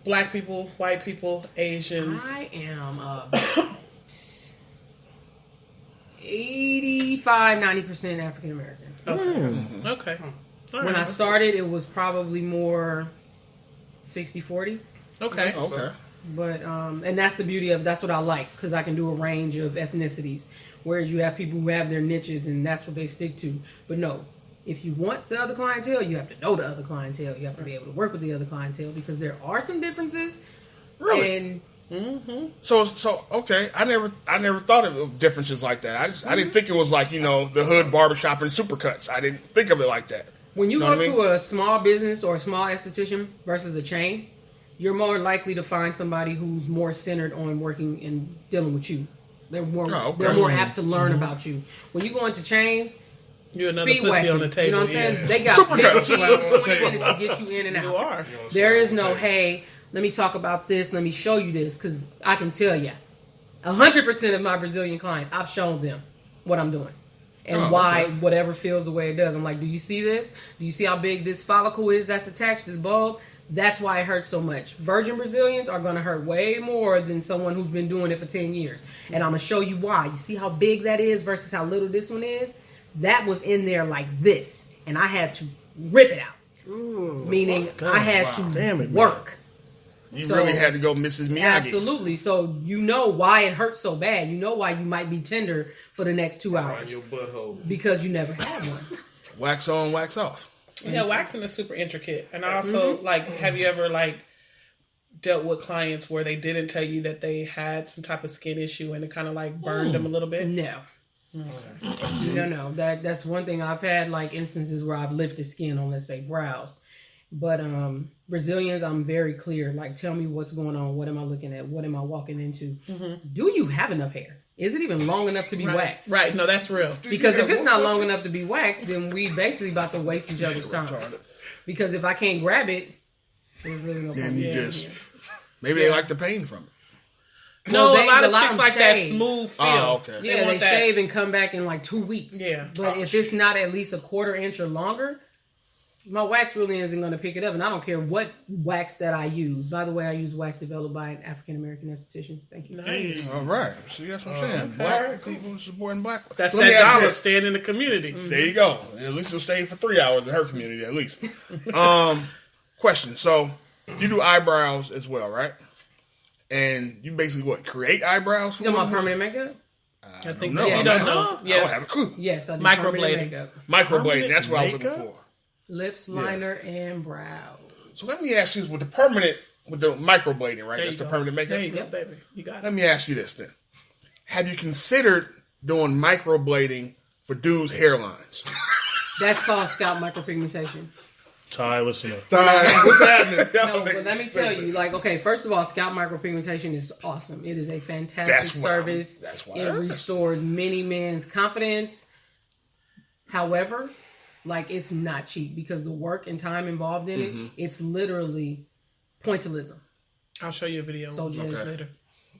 black people, white people, Asians. I am 85-90% African American. Okay. When I started, it was probably more 60-40. Okay. But and that's the beauty of that's what I like because I can do a range of ethnicities. Whereas you have people who have their niches and that's what they stick to. But no, if you want the other clientele, you have to know the other clientele. You have to be able to work with the other clientele because there are some differences. Really? And So okay. I never thought of differences like that. I didn't think it was like the hood barbershop and supercuts. I didn't think of it like that. When you go to a small business or a small esthetician versus a chain, you're more likely to find somebody who's more centered on working and dealing with you. They're more apt to learn about you. When you go into chains, you're another speed pussy waxing, on the table. you know what I'm saying? Yeah. They got 15, 20 minutes to get you in and out. You are. There is no, hey, let me talk about this, let me show you this, because I can tell you, 100% of my Brazilian clients, I've shown them what I'm doing. And why whatever feels the way it does. I'm like, do you see this? Do you see how big this follicle is that's attached, this bulb? That's why it hurts so much. Virgin Brazilians are going to hurt way more than someone who's been doing it for 10 years. And I'm going to show you why. You see how big that is versus how little this one is? That was in there like this. And I had to rip it out. Ooh, meaning I had to work. You really had to go Mrs Miyagi. Absolutely. So you know why it hurts so bad. You know why you might be tender for the next 2 hours. Your butthole. Because you never had one. Wax on, wax off. Yeah, waxing is super intricate. And also, have you ever, dealt with clients where they didn't tell you that they had some type of skin issue and it kind of, burned them a little bit? No. No. That's one thing. I've had, instances where I've lifted skin on, let's say, brows. But Brazilians, I'm very clear. Tell me what's going on. What am I looking at? What am I walking into? Mm-hmm. Do you have enough hair? Is it even long enough to be waxed? Right. No, that's real. Because if it's not long enough to be waxed, then we basically about to waste each other's time. Because if I can't grab it, there's really no point. Maybe they like the pain from it. No, a lot of chicks like that smooth feel. Oh, okay. Yeah, they shave and come back in 2 weeks. Yeah. But if it's not at least a quarter inch or longer, my wax really isn't going to pick it up, and I don't care what wax that I use. By the way, I use wax developed by an African-American esthetician. Thank you. Nice. All right. See, that's what I'm saying. Black people supporting black. That's that dollar staying in the community. Mm-hmm. There you go. At least it'll stay for 3 hours in her community, at least. Question. So, you do eyebrows as well, right? And you basically, create eyebrows? You talking about permanent makeup? I think no. You don't know? Yes. I don't have a clue. Yes, I do microblading. Microblading. That's what I was looking for. Lips, liner, and brows. So let me ask you, with the microblading, right? That's the permanent makeup? There you go, baby. You got it. Let me ask you this then. Have you considered doing microblading for dudes' hairlines? That's called scalp micropigmentation. Ty, listen up. What's happening? No, but let me tell you, first of all, scalp micropigmentation is awesome. It is a fantastic service. That's why it restores many men's confidence. However, it's not cheap because the work and time involved in it, it's literally pointillism. I'll show you a video later.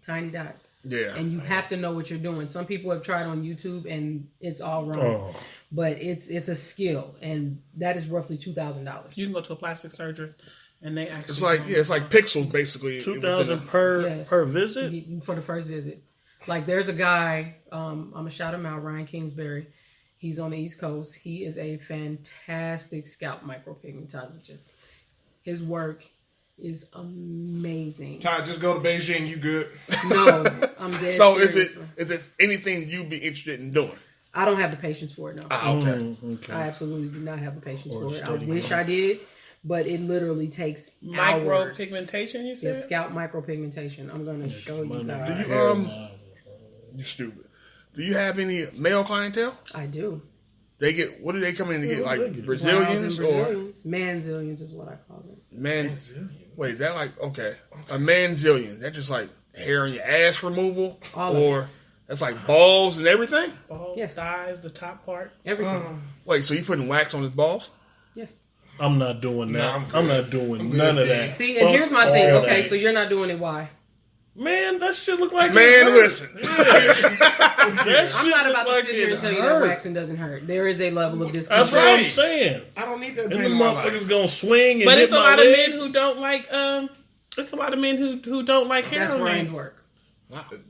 Tiny dots. Yeah. And you have to know what you're doing. Some people have tried on YouTube and it's all wrong. Oh. But it's a skill, and that is roughly $2,000. You can go to a plastic surgeon and they actually it's like pixels basically. $2,000 per visit? For the first visit. Like, there's a guy, I'm going to shout him out, Ryan Kingsbury. He's on the East Coast. He is a fantastic scalp micropigmentologist. His work is amazing. Ty, just go to Beijing. You good? No, I'm dead So serious. is it anything you'd be interested in doing? I don't have the patience for it, no. Okay. Okay. I absolutely do not have the patience Or for it. I study wish I did, but it literally takes hours. Micropigmentation, you Yeah, said? scalp micropigmentation. I'm going to show you guys. Do you stupid. Do you have any male clientele? I do. They get, what do they come in to get? Like Brows and Brazilians or Brazilians. Manzilions is what I call it. man? Wait, is that like, okay. A manzillion. That's just like hair on your ass removal? All of Or that's like balls and everything? Balls, Yes. thighs, the top part. Everything. Wait, so you putting wax on his balls? Yes. I'm not doing that. Nah, I'm good. I'm not doing none of that. See, and Fuck here's my thing. all Okay, that. so you're not doing it. Why? Man, that shit look like Man, it hurt. listen. That I'm shit not look about to like sit here it and tell you hurt. that waxing doesn't hurt. There is a level of That's discomfort. what I'm Right. saying. I don't need that And pain the in my life. motherfuckers gonna swing and But hit it's a my lot of leg. men who don't like, it's a lot of men who don't like hair That's on Ryan's them. work.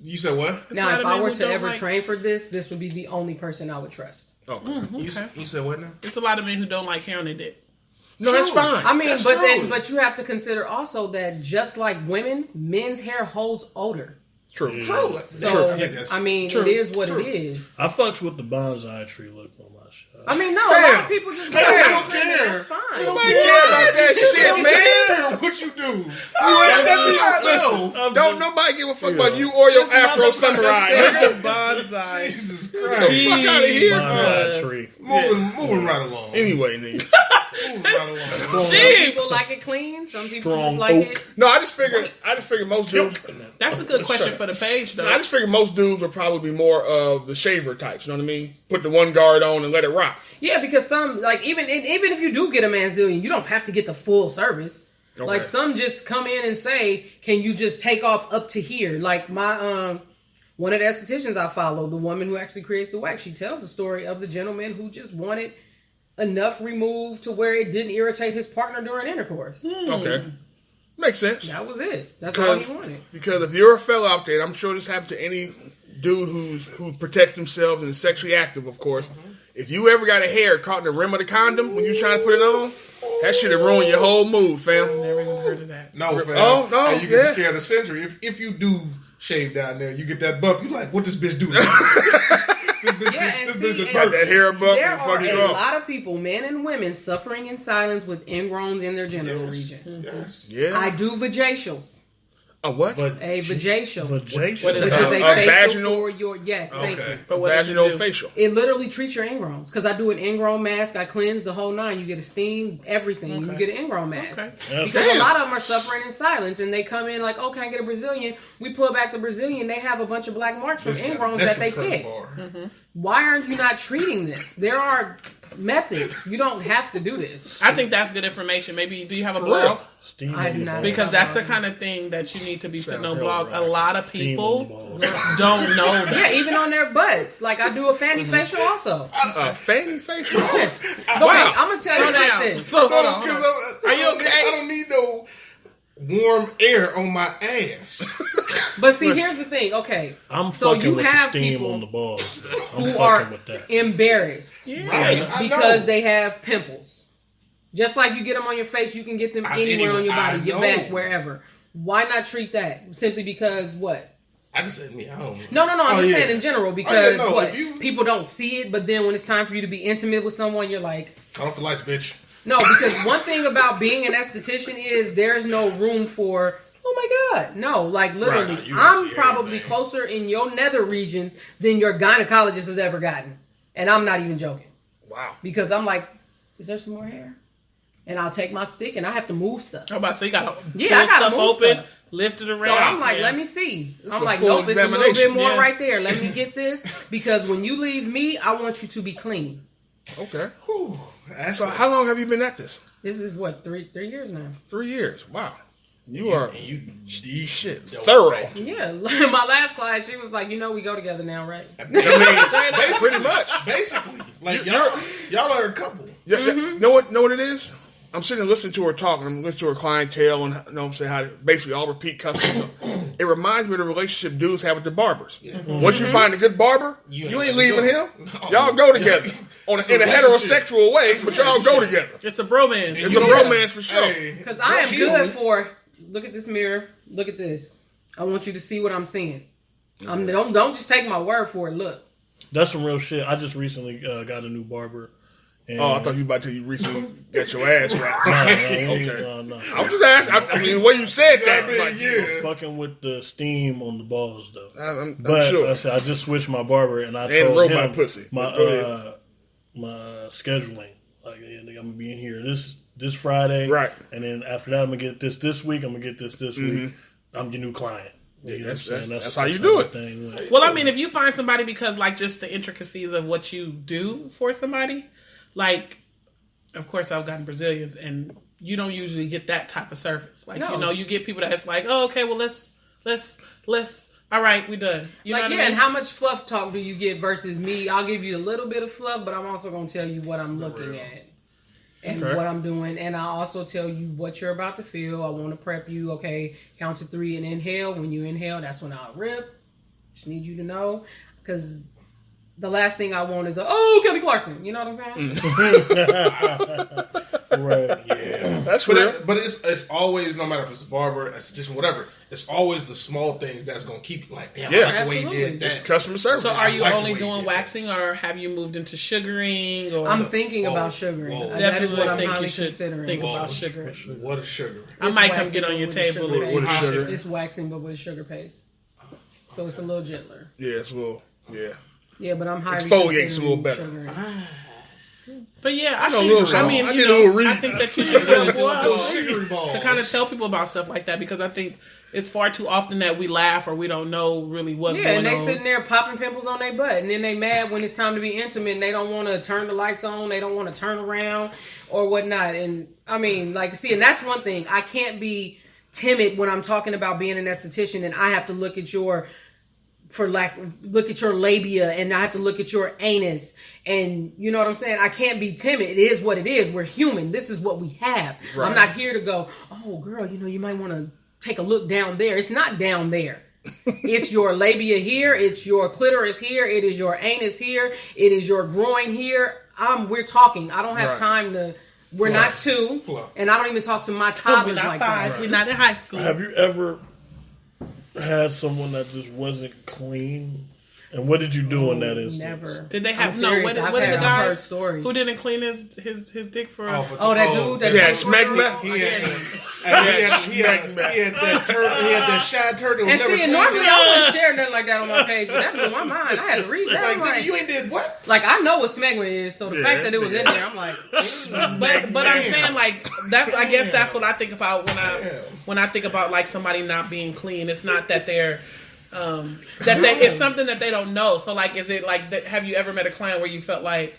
You said what? It's a Now, lot if of I men were who to don't ever like- train for this would be the only person I would trust. Okay. You said what now? It's a lot of men who don't like hair on their dick. No, that's True. fine. I mean, That's but true. but you have to consider also that just like women, men's hair holds odor. True. True. So, I think that's- I mean, True. it is what True. it is. I fucks with the bonsai tree look on my shot. I mean, no, a Fam. lot of people just Hey, get we hair don't treatment, care. That's fine. Nobody care about that shit, man. What you do? You ain't that to yourself. I'm Don't just- nobody give a fuck about you or your Afro samurai, nigga. Bonsai. Jesus Get the Christ. fuck out of here. Bonsai tree. Moving right along. Anyway, nigga. Moving right along. Some Sheebs. people like it clean. Some people Strong just like oak. it. No, I just figured most dudes. That's a good question for the page, though. I just figured most dudes would probably be more of the shaver types. You know what I mean? Put the one guard on and let it rock. Yeah, because some like even if you do get a manzillion, you don't have to get the full service. Okay. Like some just come in and say, "Can you just take off up to here?" Like my one of the estheticians I follow, the woman who actually creates the wax, she tells the story of the gentleman who just wanted enough removed to where it didn't irritate his partner during intercourse. Okay. Makes sense. That was it. That's all he wanted. Because if you're a fella out there, and I'm sure this happened to any dude who protects themselves and is sexually active, of course. If you ever got a hair caught in the rim of the condom when you trying to put it on, that shit will ruin your whole mood, fam. Never even heard of that. No, fam. Oh, no, Hey, you get yeah. the scare of the century. If you do shave down there, you get that bump. You like, what this bitch do? Yeah, and This bitch see, just and Got that hair bump there and are fuck you a up. lot of people, men and women, suffering in silence with ingrowns in their genital region. Yes. Yeah. I do vajacials. A what? A vajacial. Vajayshal. What is Which that? is a A facial vaginal? for your yes, thank Okay. you. But what does it Vaginal do? facial. It literally treats your ingrowns because I do an ingrown mask. I cleanse the whole nine. You get a steam, everything. You Okay. get an ingrown mask Okay. because Damn. a lot of them are suffering in silence and they come in like, "Oh, can I get a Brazilian?" We pull back the Brazilian. They have a bunch of black marks from ingrowns that they picked. Why aren't you not treating this? There are methods. You don't have to do this. I think that's good information. Maybe, do you have a For blog? real. Steam I on do the not. balls. Because that's the kind of thing that you need to be putting on Sounds blog. hell A lot of Steam on the people balls. don't know that. Yeah, even on their butts. Like I do a fanny facial also. Fanny facial. Yes. So wait, I'm gonna tell you Slow like down. this. So, hold on, hold on. Are you okay? I don't need no warm air on my ass. But see, here's the thing. Okay, I'm so fucking you with the have steam people on the balls. Though. I'm who fucking are with that. embarrassed Right. I because know. they have pimples. Just like you get them on your face, you can get them anywhere on your body, I your know. back, wherever. Why not treat that simply because what? I just said me. I don't. No. I'm Oh, just yeah. saying in general because no, what? if you- People don't see it, but then when it's time for you to be intimate with someone, you're like, Turn off the lights, bitch. no. Because one thing about being an esthetician is there's no room for. Oh my God! No, like literally, Right, you don't I'm see probably everything. closer in your nether regions than your gynecologist has ever gotten, and I'm not even joking. Wow. Because I'm like, is there some more hair? And I'll take my stick and I have to move stuff. I'm about to say, you got to Yeah, pull I gotta stuff move open, stuff. lift it around. So I'm like, Yeah. let me see. It's I'm a like, full nope, it's a little bit examination. more Yeah. right there. Let me get this because when you leave me, I want you to be clean. Okay. Whew. So how long have you been at this? This is what, three years now. 3 years. Wow. You are You shit thorough. Yeah, my last client, she was like, we go together now, right? I mean, pretty much. Basically, like y'all are a couple. Yeah, know what it is? I'm sitting and listening to her talk, and I'm listening to her clientele, and you know what I'm saying, how basically all repeat customers. it reminds me of the relationship dudes have with the barbers. Once you find a good barber, you ain't leaving him. Y'all go together in a heterosexual way, but y'all go together. It's a bromance. It's a bromance for sure. Because I am good for. Look at this mirror. Look at this. I want you to see what I'm seeing. Don't just take my word for it. Look. That's some real shit. I just recently got a new barber. And I thought you about to tell you recently got your ass wrapped. No. I was just asking. I mean, the way you said that, was like, fucking with the steam on the balls though. I'm But sure. I said I just switched my barber and I And told robot him pussy. my scheduling. Like, yeah, nigga, I'm gonna be in here this Friday, Right. And then after that, I'm gonna get this week. I'm gonna get this week. I'm your new client. You know that's what I'm saying? that's how you do it. Thing. Well, I mean, if you find somebody because like just the intricacies of what you do for somebody, like, of course I've gotten Brazilians and you don't usually get that type of service. Like, No. you know, you get people that's like, oh, okay, well, let's, all right, we done. You know what I mean? And how much fluff talk do you get versus me? I'll give you a little bit of fluff, but I'm also going to tell you what I'm looking at and what I'm doing. And I'll also tell you what you're about to feel. I want to prep you. Okay, count to 3 and inhale. When you inhale, that's when I'll rip. Just need you to know. Because the last thing I want is, Kelly Clarkson. You know what I'm saying? Right. Yeah. That's real. But it's always, no matter if it's a barber, esthetician, whatever, it's always the small things that's going to keep you like, damn, I like the way you Absolutely. did It's that. customer service. So are you like the only way doing you did waxing or have you moved into sugaring? Or I'm thinking Whoa, about sugaring. whoa. That is definitely what I'm think you highly should considering. think about sugaring. What is sugar? I It's might come waxing get on your with the table. sugar What is paste. sugar? It's waxing, but with sugar paste. So it's a little gentler. Yeah, it's a little, yeah. Yeah, but I'm highly Exfoliates a little better. considering sugaring. But yeah, I know a little something. I did a little read. I think that you should really do Sugary balls. to kind of tell people about stuff like that because I think it's far too often that we laugh or we don't know really what's Yeah, going and they on. sitting there popping pimples on their butt, and then they mad when it's time to be intimate, and they don't want to turn the lights on, they don't want to turn around or whatnot. And I mean, like, see, and that's one thing. I can't be timid when I'm talking about being an esthetician, and I have to look at your labia, and I have to look at your anus, and you know what I'm saying? I can't be timid. It is what it is. We're human. This is what we have. Right. I'm not here to go, oh girl, you might want to take a look down there. It's not down there. It's your labia here. It's your clitoris here. It is your anus here. It is your groin here. We're talking. I don't have Right. time to. We're not 2, and I don't even talk to my We're toddlers not like 5. that. We're not in high school. Have you ever had someone that just wasn't clean? And what did you do in that instance? Never. Did they I'm have serious. What I've did the guy heard stories. who didn't clean his dick for? Oh, that dude. That Yeah, dude- smack back. He had that turtle. He had that shy turtle. And never see, and cleaned normally it. I wouldn't share nothing like that on my page, but that blew my mind. I had to read that. Like, I'm nigga, like, you ain't did what? like, I know what smegma is, so the fact that it was in there, I'm like, But I'm saying like that's I guess that's what I think about when I think about like somebody not being clean. It's not that they're it's something that they don't know. So like, is it like have you ever met a client where you felt like,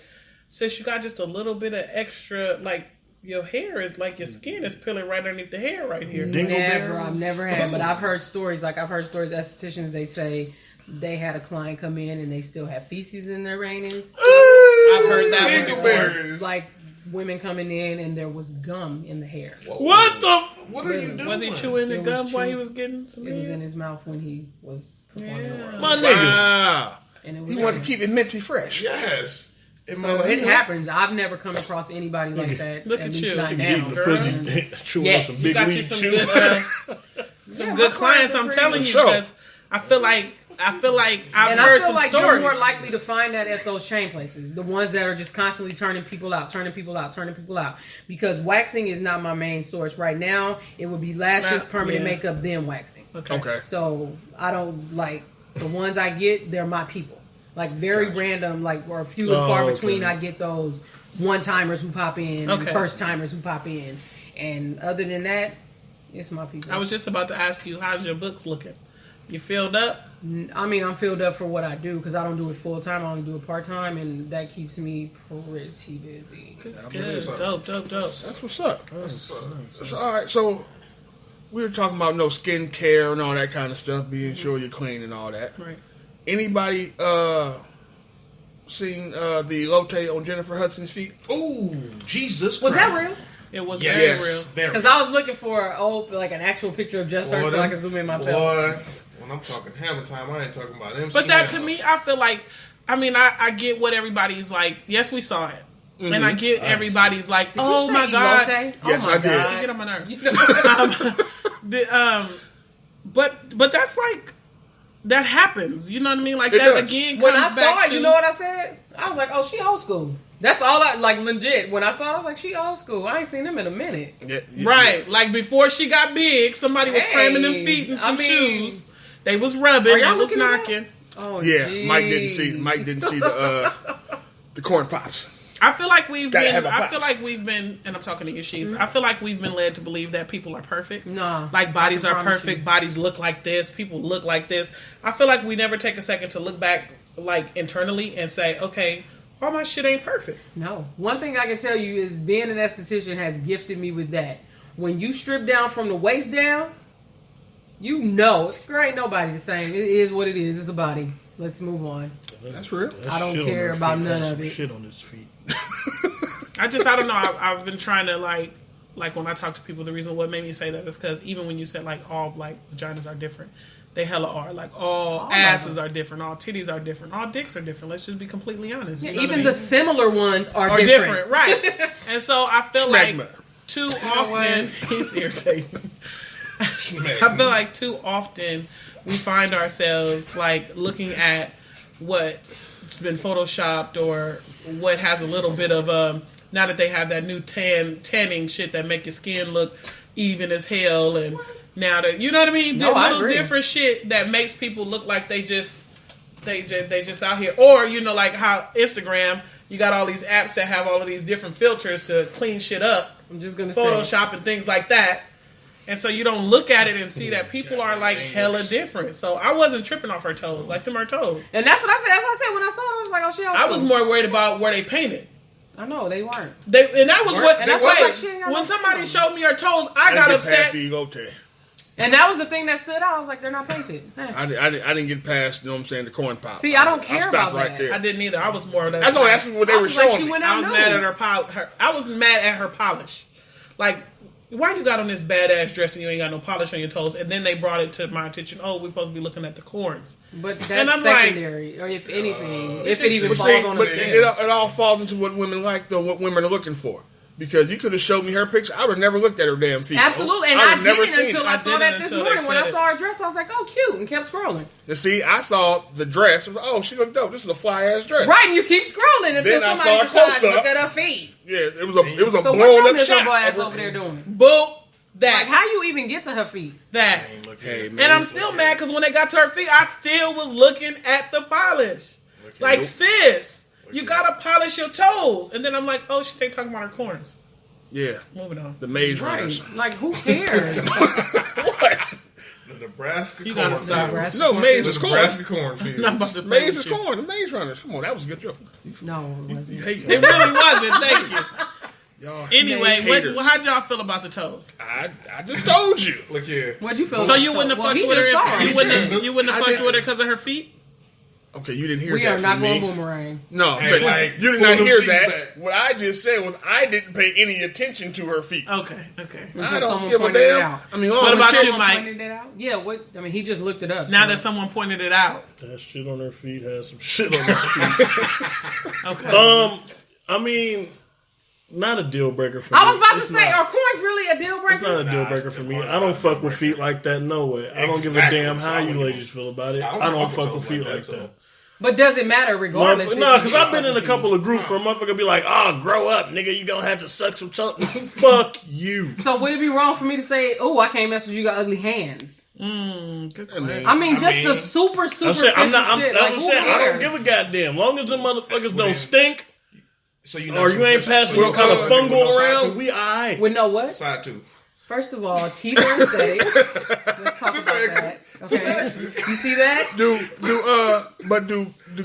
sis, you got just a little bit of extra, like your hair is like your skin is peeling right underneath the hair right here. never. I've never had, but I've heard stories. Like I've heard stories. Estheticians, they say they had a client come in and they still have feces in their anus. I've heard that one before. Dingleberries. Like women coming in and there was gum in the hair. What the? What are you doing? Was he chewing the It was gum while he chewing. was getting some? It was head? in his mouth when he was performing the work. My nigga. Wow. And it was He wanted to keep it minty fresh. Yes. So it happens. I've never come across anybody like that. Look at at least you. not You now. eating the pussy, chewing Yes. on some You big got you league some chews. good some Yeah, good my clients. clients are I'm pretty telling good. you Sure. because I feel like I've And heard I feel some like stories. you're more likely to find that at those chain places, the ones that are just constantly turning people out. Because waxing is not my main source right now. It would be lashes, permanent Yeah. makeup, then waxing. Okay. So I don't like the ones I get. They're my people. Like very random, like or a few and far between. I get those one timers who pop in, and first timers who pop in, and other than that, it's my people. I was just about to ask you, how's your books looking? You filled up? I mean, I'm filled up for what I do because I don't do it full time. I only do it part time, and that keeps me pretty busy. Good. Dope. That's what's up. So, all right, so we were talking about no skincare and all that kind of stuff, being sure you're clean and all that. Right. Anybody seen the Lotte on Jennifer Hudson's feet? Ooh, Jesus Was Christ. that real? It was Yes. very real. Very. Because I was looking for an actual picture of just her so I can zoom in myself. Boy, when I'm talking hammer time, I ain't talking about MC But that to Hammer. me, I feel like, I get what everybody's like. Yes, we saw it. And I get everybody's like, oh Did you my say God. elote? Yes, oh my I did. God. Get on my nerves. You know- But that's like, that happens. You know what I mean? Like It that does. again comes when I back saw it, to, you know what I said? I was like, oh, she old school. That's all I, like, legit. When I saw it, I was like, she old school. I ain't seen them in a minute. Right. Like before she got big, somebody was cramming them feet in some shoes. They was rubbing. Are y'all They was looking at knocking. Oh, Yeah, geez. Mike didn't see the corn pops. I feel like we've Gotta been. have a I box. feel like we've been, and I'm talking to you, Sheebs. I feel like we've been led to believe that people are perfect. Nah, like bodies I are promise perfect. you. Bodies look like this. People look like this. I feel like we never take a second to look back, like internally, and say, okay, all my shit ain't perfect. No. One thing I can tell you is being an esthetician has gifted me with that. When you strip down from the waist down, you know, there ain't nobody the same. It is what it is. It's a body. Let's move on. That's real. That I don't shit on care her about feet none has of some it. Shit on his feet. I don't know. I've been trying to like when I talk to people, the reason what made me say that is because even when you said like all like vaginas are different, they hella are. Like all of asses them. are different, all titties are different, all dicks are different. Let's just be completely honest. Yeah, You know even what I the mean? similar ones are are different. different, right? And so I feel like Smegma. too often he's irritating. I feel like too often we find ourselves like looking at what's been photoshopped or what has a little bit of now that they have that new tanning shit that make your skin look even as hell, and now that you know what I mean, No, I little agree. different shit that makes people look like they just out here, or you know, like how Instagram, you got all these apps that have all of these different filters to clean shit up, I'm just gonna say. Photoshop and things like that. And so you don't look at it and see that people are like hella different. So I wasn't tripping off her toes, like them her toes. And that's what I said. That's what I said when I saw it. I was like, oh, she old I was school. more worried about where they painted. I know, they weren't. And that was what. And That's that's why like she ain't got when no somebody skin on. showed me her toes, I got didn't get past upset. the elote. And that was the thing that stood out. I was like, they're not painted. Eh. I didn't get past, you know what I'm saying, the corn pop. See, I don't care stopped about right that. there. I didn't either. I was more of that. That's only asking what they I were was like, showing she me. went I out was nude. mad at her. I was mad at her polish. Like, why you got on this badass dress and you ain't got no polish on your toes? And then they brought it to my attention. Oh, we're supposed to be looking at the corns. But that's And I'm like, secondary, or if anything, if just- it even But falls see, on but the skin. it all falls into what women like, though, what women are looking for. Because you could have showed me her picture, I would have never looked at her damn feet. Absolutely, and I I would have never didn't seen until it. I I saw didn't that this until they morning. When said I it. saw her dress, I was like, oh, cute, and kept scrolling. And see, I saw the dress. I was like, oh, she looked dope. This is a fly ass dress. Right, and you keep scrolling until Then I somebody saw a decides to close-up. look at her feet. Yeah, it was a So what blown your up miserable shot. ass over there doing? Boop. That. Like, how you even get to her feet? That. Hey, man. And I'm still mad because when they got to her feet, I still was looking at the polish. Like, sis, you gotta polish your toes. And then I'm like, oh, they talking about her corns. Yeah, Moving on. the maize runners. Right, like who cares? What? The Nebraska You gotta stop. cornfield. No, maize The is corn. Nebraska cornfield. I'm about to Maize is play with corn. The maize runners. Come on, that was a good joke. No, it You wasn't. hate you. It really wasn't. Thank you. y'all. Anyway, Haters. how'd y'all feel about the toes? I just told you. Look here. What'd you feel? So about you wouldn't have well, fucked he with her just saw if you wouldn't have I fucked didn't. with her because of her feet? Okay, you didn't hear We that are from not me. going boomerang. No, Hey, so like, you did pull not them hear sheets that. back. What I just said was I didn't pay any attention to her feet. Okay. I Until don't someone give a pointed it damn. out. I mean, What all the about shit. you, Mike? Pointed it out? Yeah, what? I mean, he just looked it up. Now so. that someone pointed it out. That shit on her feet has some shit on his feet. Okay. I mean, not a deal breaker for me. I was about to It's say, not- are corns really a deal It's not breaker? a deal breaker for me. I don't fuck with feet like that. No way. I don't give a Exactly. damn how you So- ladies feel about it. I don't I don't fuck fuck with with toes feet like like that, that. But does it matter regardless? No, if because you I've been in a fuck couple of groups where a motherfucker be like, "Oh, grow up, nigga. You gonna have to suck some chunk." Fuck you. So would it be wrong for me to say, "Oh, I can't mess with you. You got ugly hands"? Good I mean, I mean, just the mean, super I'm superficial saying, shit. Like, I'm who saying I don't cares? give a goddamn. Long as them motherfuckers don't stink So you or you ain't passing no kind of fungal around, we alright. With no what? Side tooth. First of all, teeth are aesthetic. Let's talk Just about ask- that. just Okay, ask. you see that? Do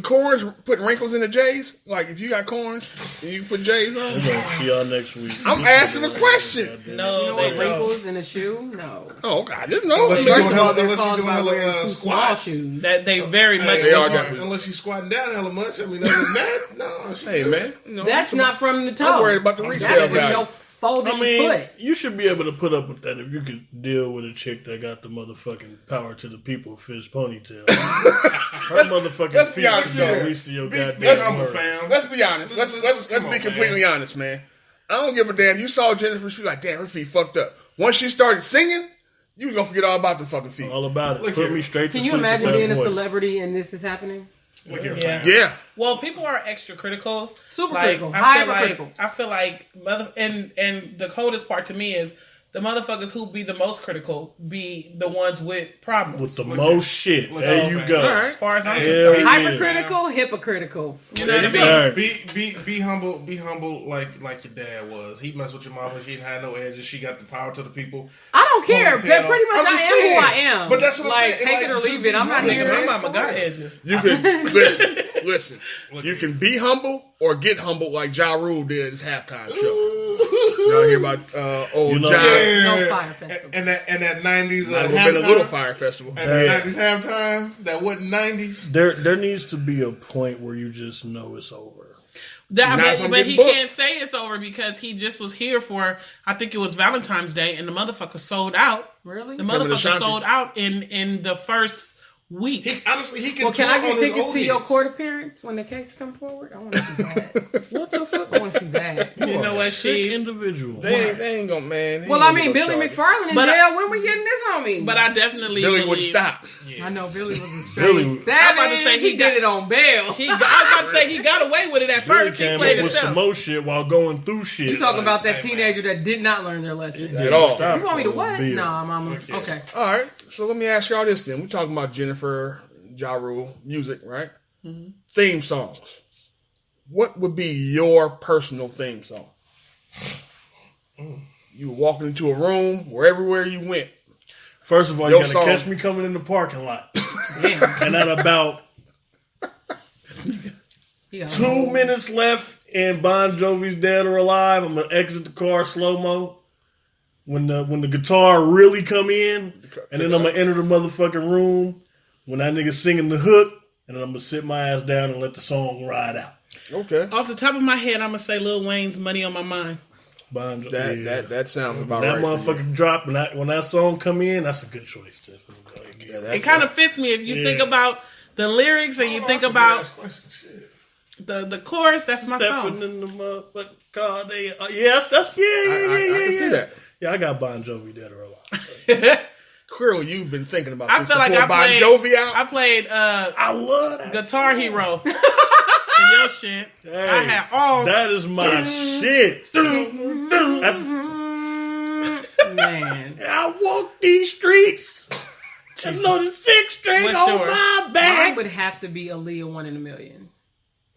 corns put wrinkles in the J's? Like if you got corns and you put J's on? We're gonna see y'all next week. I'm asking a question. No, You know they what? don't. Wrinkles in a shoe? No. Oh, okay, I didn't know. Unless you First doing of all, hella- they're unless you caused doing by hella, wearing too small squats. shoes. That they very much They are so. different. Unless you squatting down hella much. I mean, other than that, no. Hey man, you know, That's not from the toe. I'm worried about the resale That is value. your folded foot. you should be able to put up with that if you could deal with a chick that got the motherfucking power to the people fish ponytail. Her motherfucking let's be feet honest should here. not reach to your Let's goddamn humble, word. fam. Let's be honest. Let's Come be on, completely man. honest, man. I don't give a damn. You saw Jennifer, she was like, damn, her feet fucked up. Once she started singing, you was gonna forget all about the fucking feet. All about it. Look Put here. me straight to Can you sleep with imagine that being a voice. celebrity and this is happening? Look here, Yeah. fam. Yeah. Well, people are extra critical. Super Like, critical. I feel Hypercritical. like I feel like and the coldest part to me is the motherfuckers who be the most critical be the ones with problems. With the most shit. There you here, go. All right. as far as I'm Hell concerned. yeah. Hypercritical, hypocritical. You know what I mean? All right. Be humble. Be humble like your dad was. He messed with your mama. She didn't have no edges. She got the power to the people. I don't care. Ponytail. Pretty much I'm I just am saying. who I am. But that's what I'm like, saying. take Like, it or just leave be it. I'm not humble, here. Listen, man. my mama got edges. You can listen. You can be humble or get humbled like Ja Rule did at his halftime show. Y'all hear about old You know- Ja? Yeah. No fire festival. And that 90s Might have been a little fire festival. And that 90s halftime. That wasn't 90s. There needs to be a point where you just know it's over. That, Not if I'm but getting he booked. can't say it's over because he just was here for, I think it was Valentine's Day, and the motherfucker sold out. Really? The to motherfucker Shanti. sold out in the first week. Honestly, he can. Well, can I tour get on his tickets old to your hits. court appearance when the case come forward? I want to see that. What the fuck? I want to see that. You know what, Sick Sheebs? individual. They ain't gonna, man. he Well, ain't I mean, gonna Billy charge McFarland in But jail. When we getting this homie? But I definitely Billy believe, wouldn't stop. I know Billy was a straight Billy- savage. I'm about to say he he got- did it on bail. I was about to say he got away with it at Billy first. He came played up with some himself. more shit while going through shit. You talk about that hey, teenager that did not learn their lesson. At all. Stop You want me to for what? Bill. Nah, mama. Okay. All right, so let me ask y'all this then. We're talking about Jennifer, Ja Rule, music, right? Mm-hmm. Theme songs. What would be your personal theme song? You were walking into a room, or everywhere you went. First of all, Your you gotta song. catch me coming in the parking lot. Damn. And at about He got 2 minutes left and Bon Jovi's Dead or Alive, I'm gonna exit the car slow-mo. When the guitar really come in, and then I'm gonna enter the motherfucking room when that nigga singing the hook, and then I'm gonna sit my ass down and let the song ride out. Okay. Off the top of my head, I'm gonna say Lil Wayne's "Money on My Mind." Bon Jovi, That sounds about that right. for you. motherfucking drop when that song come in, that's a good choice too. Yeah, that's It kind of fits me if you Yeah. think about the lyrics and you think about the chorus. That's my Stepping song. in the motherfucking car, yes, that's I can see that. Yeah, I got Bon Jovi Dead or Alive. Clearly, you've been thinking about I this feel like before I Bon played. Jovi out. I played I love that. Guitar Hero to your shit. Hey, I had all. that is my shit. Man. I walk these streets. I know the 6 string What's on yours? my Mine back. would have to be Aaliyah 1 in a Million.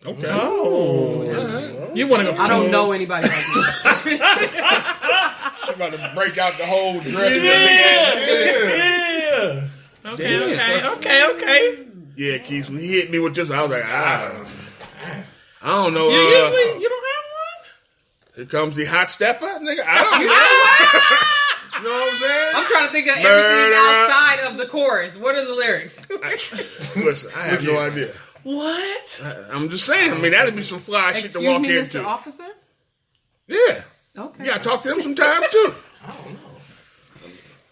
Okay. Oh, you want to go? I don't know anybody like this. She's about to break out the whole dress. Yeah. Okay. Yeah, Keith, when he hit me with this, I was like, I don't know. You usually you don't have one. Here comes the hot stepper, nigga. I don't know. You know what I'm saying? I'm trying to think of everything Murderer. outside of the chorus. What are the lyrics? Listen, I have no idea. What? I'm just saying. I mean, that'd be some fly shit to Excuse walk me, into. Mr. Officer? Yeah. Okay. You gotta talk to them sometimes too. I don't know.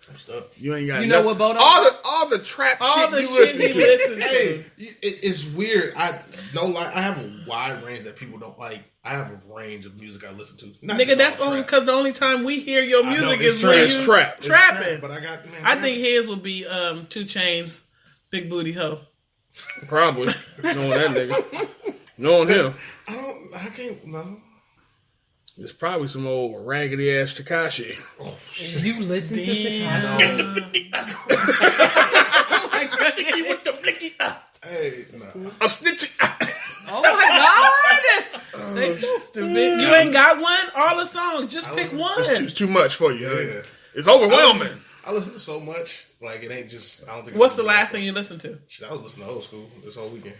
I'm stuck. You ain't got You know nothing. what Bodo all the trap All shit the you shit listen he to. listened to. Hey, it's weird. I have a wide range that people don't like. I have a range of music I listen to. Not Nigga, just that's all only trap. because the only time we hear your know, music it's is trap. when It's you trap. It's trapping. But I got. Man, I think his would be 2 Chainz, Big Booty Hoe. Probably knowing that nigga, knowing him. I can't. No. It's probably some old raggedy ass Takashi. You listen to Takashi? Get the 50. Oh my goodness. With the flicky. Hey, no. I'm snitching. Oh my God. They so stupid. You ain't got one? All the songs. Just pick one. It's too much for you. Huh? Yeah. It's overwhelming. I listen to so much. Like it ain't just. I don't think. What's the last thing you listened to? Shit, I was listening to old school this whole weekend.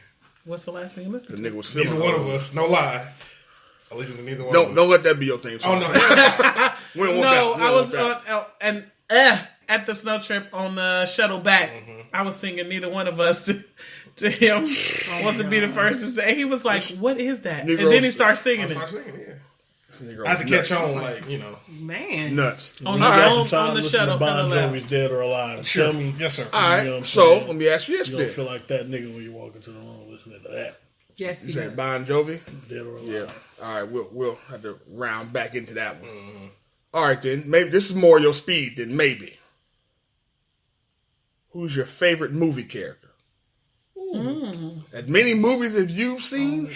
What's the last thing you listened The to? nigga was feeling. Neither one of us. No lie. I listen to neither one. of us. Don't let that be your theme Oh song. no. We don't want No, that. We I don't was want that. on at the snow trip on the shuttle back. I was singing "Neither One of Us" to him. Wants to be the first to say. He was like, "What is that?" Negroes- And then he started singing I it. started singing. Yeah. I had to catch on, like, you know. Man. Nuts. On When you got some the time, listen shuttle, to Bon hella loud. Jovi's Dead or Alive. Sure. Tell me. Yes, sir. All right, You know what I'm so saying? let me ask you this You don't then. feel like that nigga when you walk into the room listening to that. Yes, he You does. said Bon Jovi? Dead or Alive. Yeah. All right, we'll have to round back into that one. All right, then. Maybe this is more your speed than maybe. Who's your favorite movie character? As many movies as you've seen,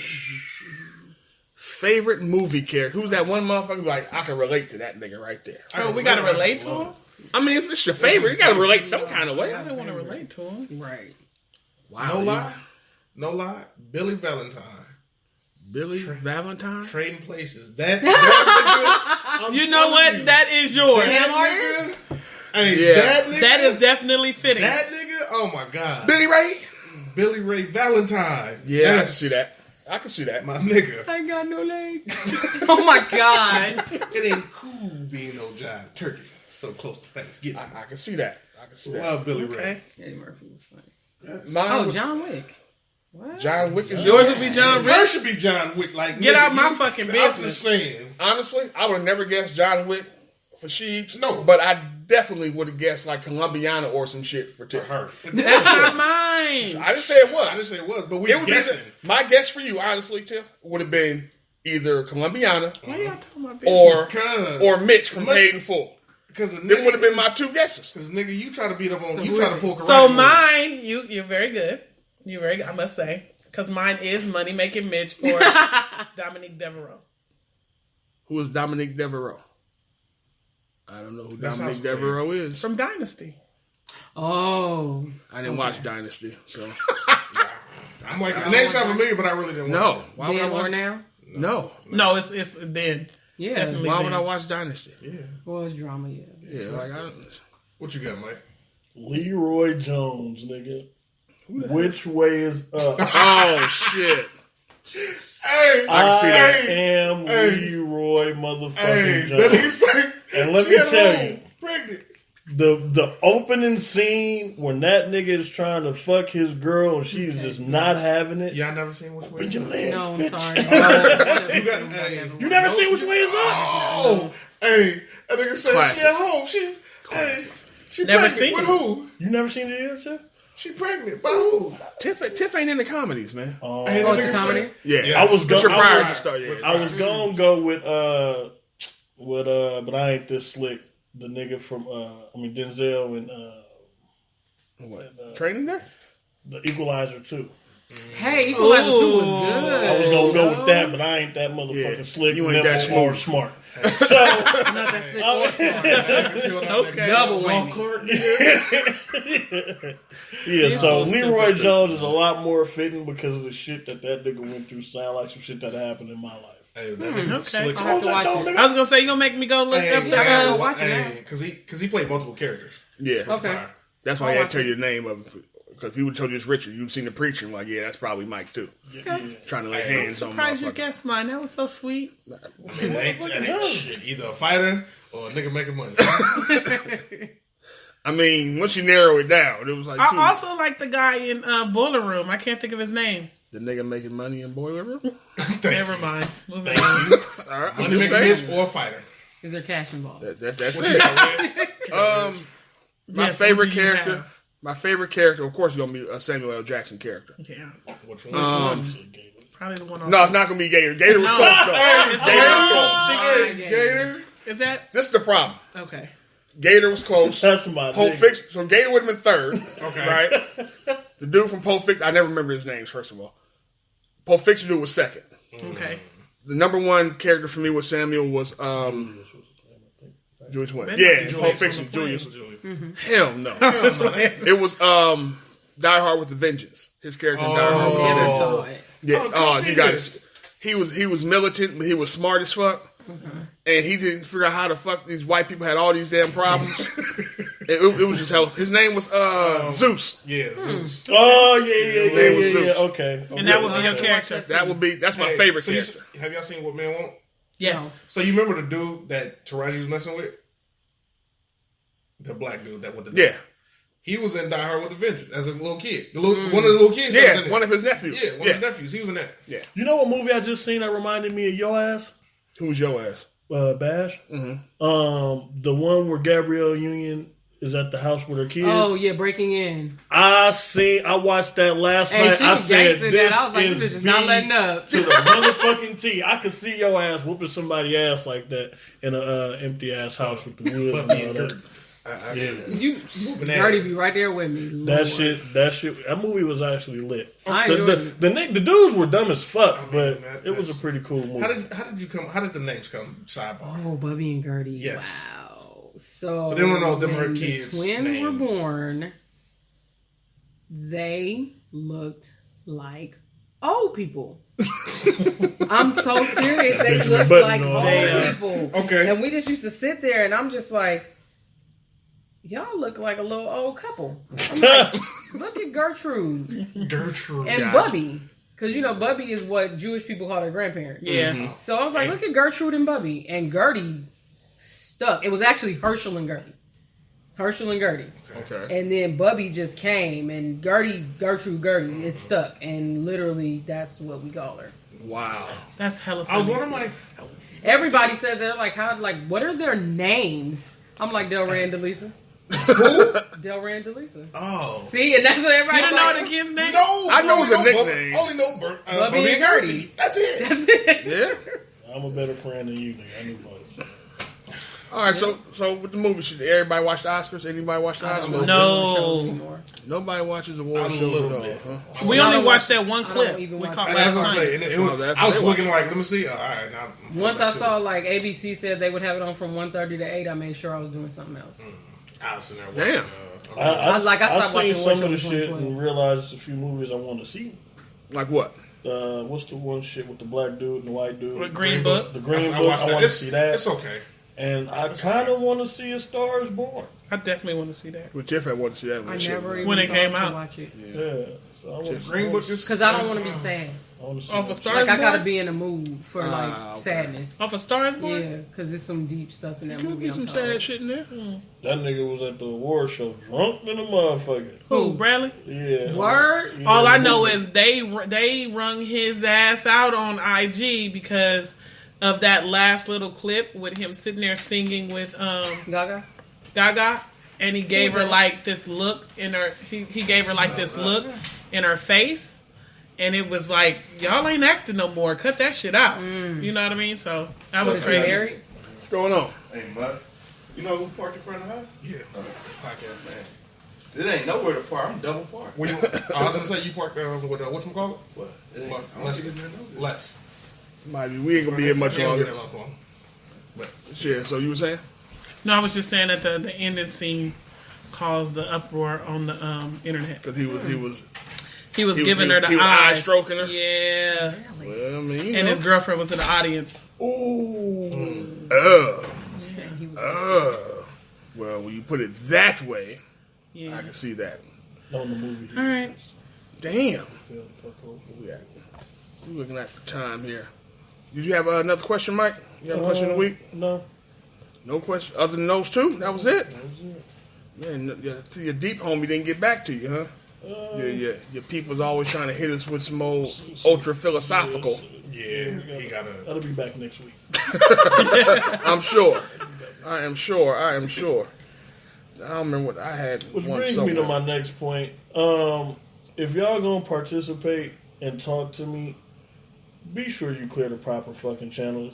favorite movie character. Who's that one motherfucker like, I can relate to that nigga right there? Oh, we gotta relate to him? I mean, if it's your favorite, you gotta relate some kind of way. I don't want to relate to him. Right. Wow. No lie. Billy Valentine. Billy Valentine? Trading places. That nigga. You know what? That is yours. That nigga. Hey, Yeah. that nigga. That is definitely fitting. That nigga. Oh my god. Billy Ray? Billy Ray Valentine. Yeah, I can Yes. see that. I can see that. My nigga. I ain't got no legs. Oh my God. It ain't cool being no giant turkey so close to Thanksgiving. I can see that. I can see that. Love Billy Okay. Ray. Eddie Murphy was funny. Mine Oh, was John Wick. What? John Wick is Yours yours. would be John Hers Wick. should be John Wick. Like, Get nigga, out my you- fucking I'm just business. saying. Honestly, I would have never guessed John Wick for Sheebs. No. But I definitely would have guessed like Colombiana or some shit for Tiff. Her. That's not mine. I didn't say it was. I didn't say it was, but we It was guessing. either, my guess for you, honestly, Tiff, would have been either Colombiana Why y'all talking about or business? or Mitch from Much- Paid in Full. Because Them would have been my two guesses. Because nigga, you try to beat up on, you try to pull. So karate mine, you're very good. You're very good, I must say. Because mine is Money Making Mitch or Dominique Devereaux. Who is Dominique Devereaux? I don't know who That Dominique sounds Devereaux is. From Dynasty. Oh. I didn't watch Dynasty, so movies. I'm like, the name sound familiar, but I really didn't. no. Watch Why would I Then or watch? now? No. No, it's then. Yeah. Definitely. Why would then. I watch Dynasty? Well, it's drama, yeah. Yeah, like I don't. it. What you got, Mike? Leroy Jones, nigga. Which way is up? Oh shit! Hey, I can see that. am Leroy motherfucking Hey, Jones. that he say. And let she me had tell a you, hole, pregnant. the opening scene when that nigga is trying to fuck his girl and she's just not having it. Y'all never seen which way? Open your legs, No, I'm bitch. sorry. You got, hey, You never seen which way is up? oh, hey, that nigga said Classic. she at home. She Never pregnant. seen With it. who? You never seen it either, too? She pregnant. By who? Tiff ain't into comedies, man. Hey, Oh, that it's a nigga comedy? said- Yeah, Yeah. I was Richard gonna- Pryor's I and stuff. Yeah, I was gonna go with but I ain't this slick. The nigga from Denzel and what? Training Day? the Equalizer 2. Hey, Equalizer 2 was Ooh. good. I was gonna go with that, but I ain't that motherfucking Yeah, slick. you ain't that nimble, or smooth. smart. So Not that slick or smart. Okay. Double Golf whammy. cart, yeah, so was Leroy stupid. Jones is a lot more fitting because of the shit that nigga went through. Sound like some shit that happened in my life. Hey, that nigga Okay. slick. I'll have to watch it. I was gonna say you gonna make me go look Hey, up the. I gotta go watch it now. because he played multiple characters. Yeah, Okay. that's why I had to tell you the name of him. Because people told you it's Richard. You'd seen the preacher. Like, yeah, that's probably Mike too. Trying to lay hands on Surprised you motherfuckers. guessed mine. That was so sweet. I mean, that ain't shit. Either a fighter or a nigga making money. I mean, once you narrow it down, it was like two. I also like the guy in Boiler Room. I can't think of his name. The nigga making money in Boiler Room. Never mind. Moving Thank on. you. All right, I'm Money just making saying. bitch or a fighter. Is there cash involved? That's What you it. got, Red? My Yes, favorite what do you character. have? My favorite character, of course, is gonna be a Samuel L. Jackson character. Yeah, Which one? probably the one on. No, it's not gonna be Gator. Gator was No. close though. It's Gator was the close. Hey, Gator. Is that This is the problem. okay? Gator was close. That's my Pulp nigga. Fiction. So Gator would have been third. Okay. Right? The dude from Pulp Fiction, I never remember his names, first of all. Pulp Fiction dude was second. Okay. The number one character for me with Samuel was Julius Wayne. Ben- Yeah, Julius Pulp on the Fiction. plane. Julius. Hell no. It was Die Hard with a Vengeance. His character in Die Hard with a Never Vengeance. saw it. Yeah. Oh, Oh, come see you got this. He was militant, but he was smart as fuck. And he didn't figure out how the fuck these white people had all these damn problems. it was just hell. His name was Zeus. Yeah, Zeus. Oh yeah, Name was yeah. Zeus. Okay. And that would be your character. That's my Hey, favorite so you- character. have y'all seen What Men Want? Yes. So you remember the dude that Taraji was messing with? The black dude that with the Yeah. He was in Die Hard with a Vengeance as a little kid. One of the little kids. that was in Yeah, it. one of his nephews. Yeah, one of his nephews. He was in that. Yeah. You know what movie I just seen that reminded me of your ass? Who's your ass? Bash. The one where Gabrielle Union is at the house with her kids. Oh yeah, breaking in. I watched that last Hey, night. she I was said, gangsta this that. I was like, is this bitch is not B letting up. to the motherfucking T. I could see your ass whooping somebody's ass like that in a empty ass house with the woods and all that. You Dirty be right there with me. That shit. That movie was actually lit. I enjoyed it. The dudes were dumb as fuck, but that- it was a pretty cool movie. How did the names come? Sidebar. Oh, Bubby and Gertie. Yes. Wow. So But they don't know them her when kids' the twins names. were born, they looked like old people. I'm so serious. They Benjamin looked Button like on. old Damn. people. Okay. And we just used to sit there, and I'm just like, y'all look like a little old couple. I'm like, look at Gertrude Gertrude. and Bubby. Because, you know, Bubby is what Jewish people call their grandparents. Yeah. So I was like, look at Gertrude and Bubby. And Gertie stuck. It was actually Herschel and Gertie. Okay. And then Bubby just came, and Gertrude, it stuck. And literally, that's what we call her. Wow. That's hella I was funny. wondering, like, Everybody said they're like, what are their names? I'm like, Delray and Delisa. Delray and Delisa. oh. See, and that's what everybody You didn't like. know the kid's name? No, I know it's a only nickname. Only know Bubby and and Gertie. That's it. That's it. Yeah. I'm a better friend than you, nigga. I knew both. All right. So with the movie, should everybody watch the Oscars? Anybody watch the Oscars? No. Nobody watches award A shows little at all. bit. Huh? We I only don't watched watch- that one I don't clip even we watch caught that. That's last what I'm night. saying. that's I was what they looking like, let me see. All right, now. Once I saw like ABC said they would have it on from 1:30 to 8, I made sure I was doing something else. I was sitting there watching, Damn. I stopped seen watching some award of the shows shit 2012. and realized a few movies I want to see. Like what? What's the one shit with the black dude and the white dude? With Green Book. The Green I Book. watched I that. want to see that. It's okay. And I kind of want to see A Star Is Born. I definitely want to see that. Well, Jeff, I want to see that. I never even When it thought came to out. watch it Yeah. So I want to Green Book is because I don't want to be sad. I want to see Off that a shit. Star Like is I gotta Born? be in a mood for like okay. sadness. Off a Star is Born? Yeah, because there's some deep stuff in that Could movie. be I'm some told. sad shit in there. That nigga was at the award show drunk than a motherfucker. Who, Bradley? Yeah. Word. Yeah, All I the know movie. is they rung his ass out on IG because of that last little clip with him sitting there singing with Gaga. and he gave her that? like this look in her. He gave her like this look in her face, and it was like, y'all ain't acting no more. Cut that shit out. You know what I mean? So that was Was he crazy. married? What's going on? Hey, bud. You know who parked in front of the house? Yeah. Podcast man. It ain't nowhere to park. I'm double parked. When you, I was gonna say you parked with whatchamacallit? What? It ain't, What? I don't think it's been nowhere. Less. Might be. We ain't gonna be here much Yeah, longer. yeah, long. Yeah. So you were saying? No, I was just saying that the ending scene caused the uproar on the internet. Because he was. He was He- giving he- her the he was eye eyes, stroking her? Yeah, Well, I mean, you and know. his girlfriend was in the audience. Ooh. He was Well, when you put it that way, Yeah. I can see that. On the movie. All right. Damn. Feel the fuck over. Where we at? We're looking at for time here. Did you have another question, Mike? You have a question of the week? No. No question other than those two? That was it? That was it. Man, your deep homie didn't get back to you, huh? Your people's always trying to hit us with some old ultra philosophical. Yeah, he got a. That'll be back next week. I'm sure. I am sure. I don't remember what I had. Which one brings me to somewhere. my next point. If y'all gonna participate and talk to me, be sure you clear the proper fucking channels.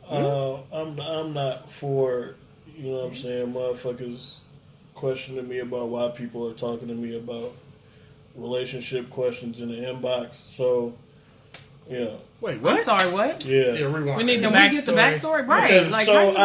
I'm not for, you know what I'm saying, motherfuckers questioning me about why people are talking to me about relationship questions in the inbox. So, yeah. Wait, I'm what? sorry, what? Yeah. Yeah, rewind. We need Can the we get the backstory? Right. Okay, Like, so how you-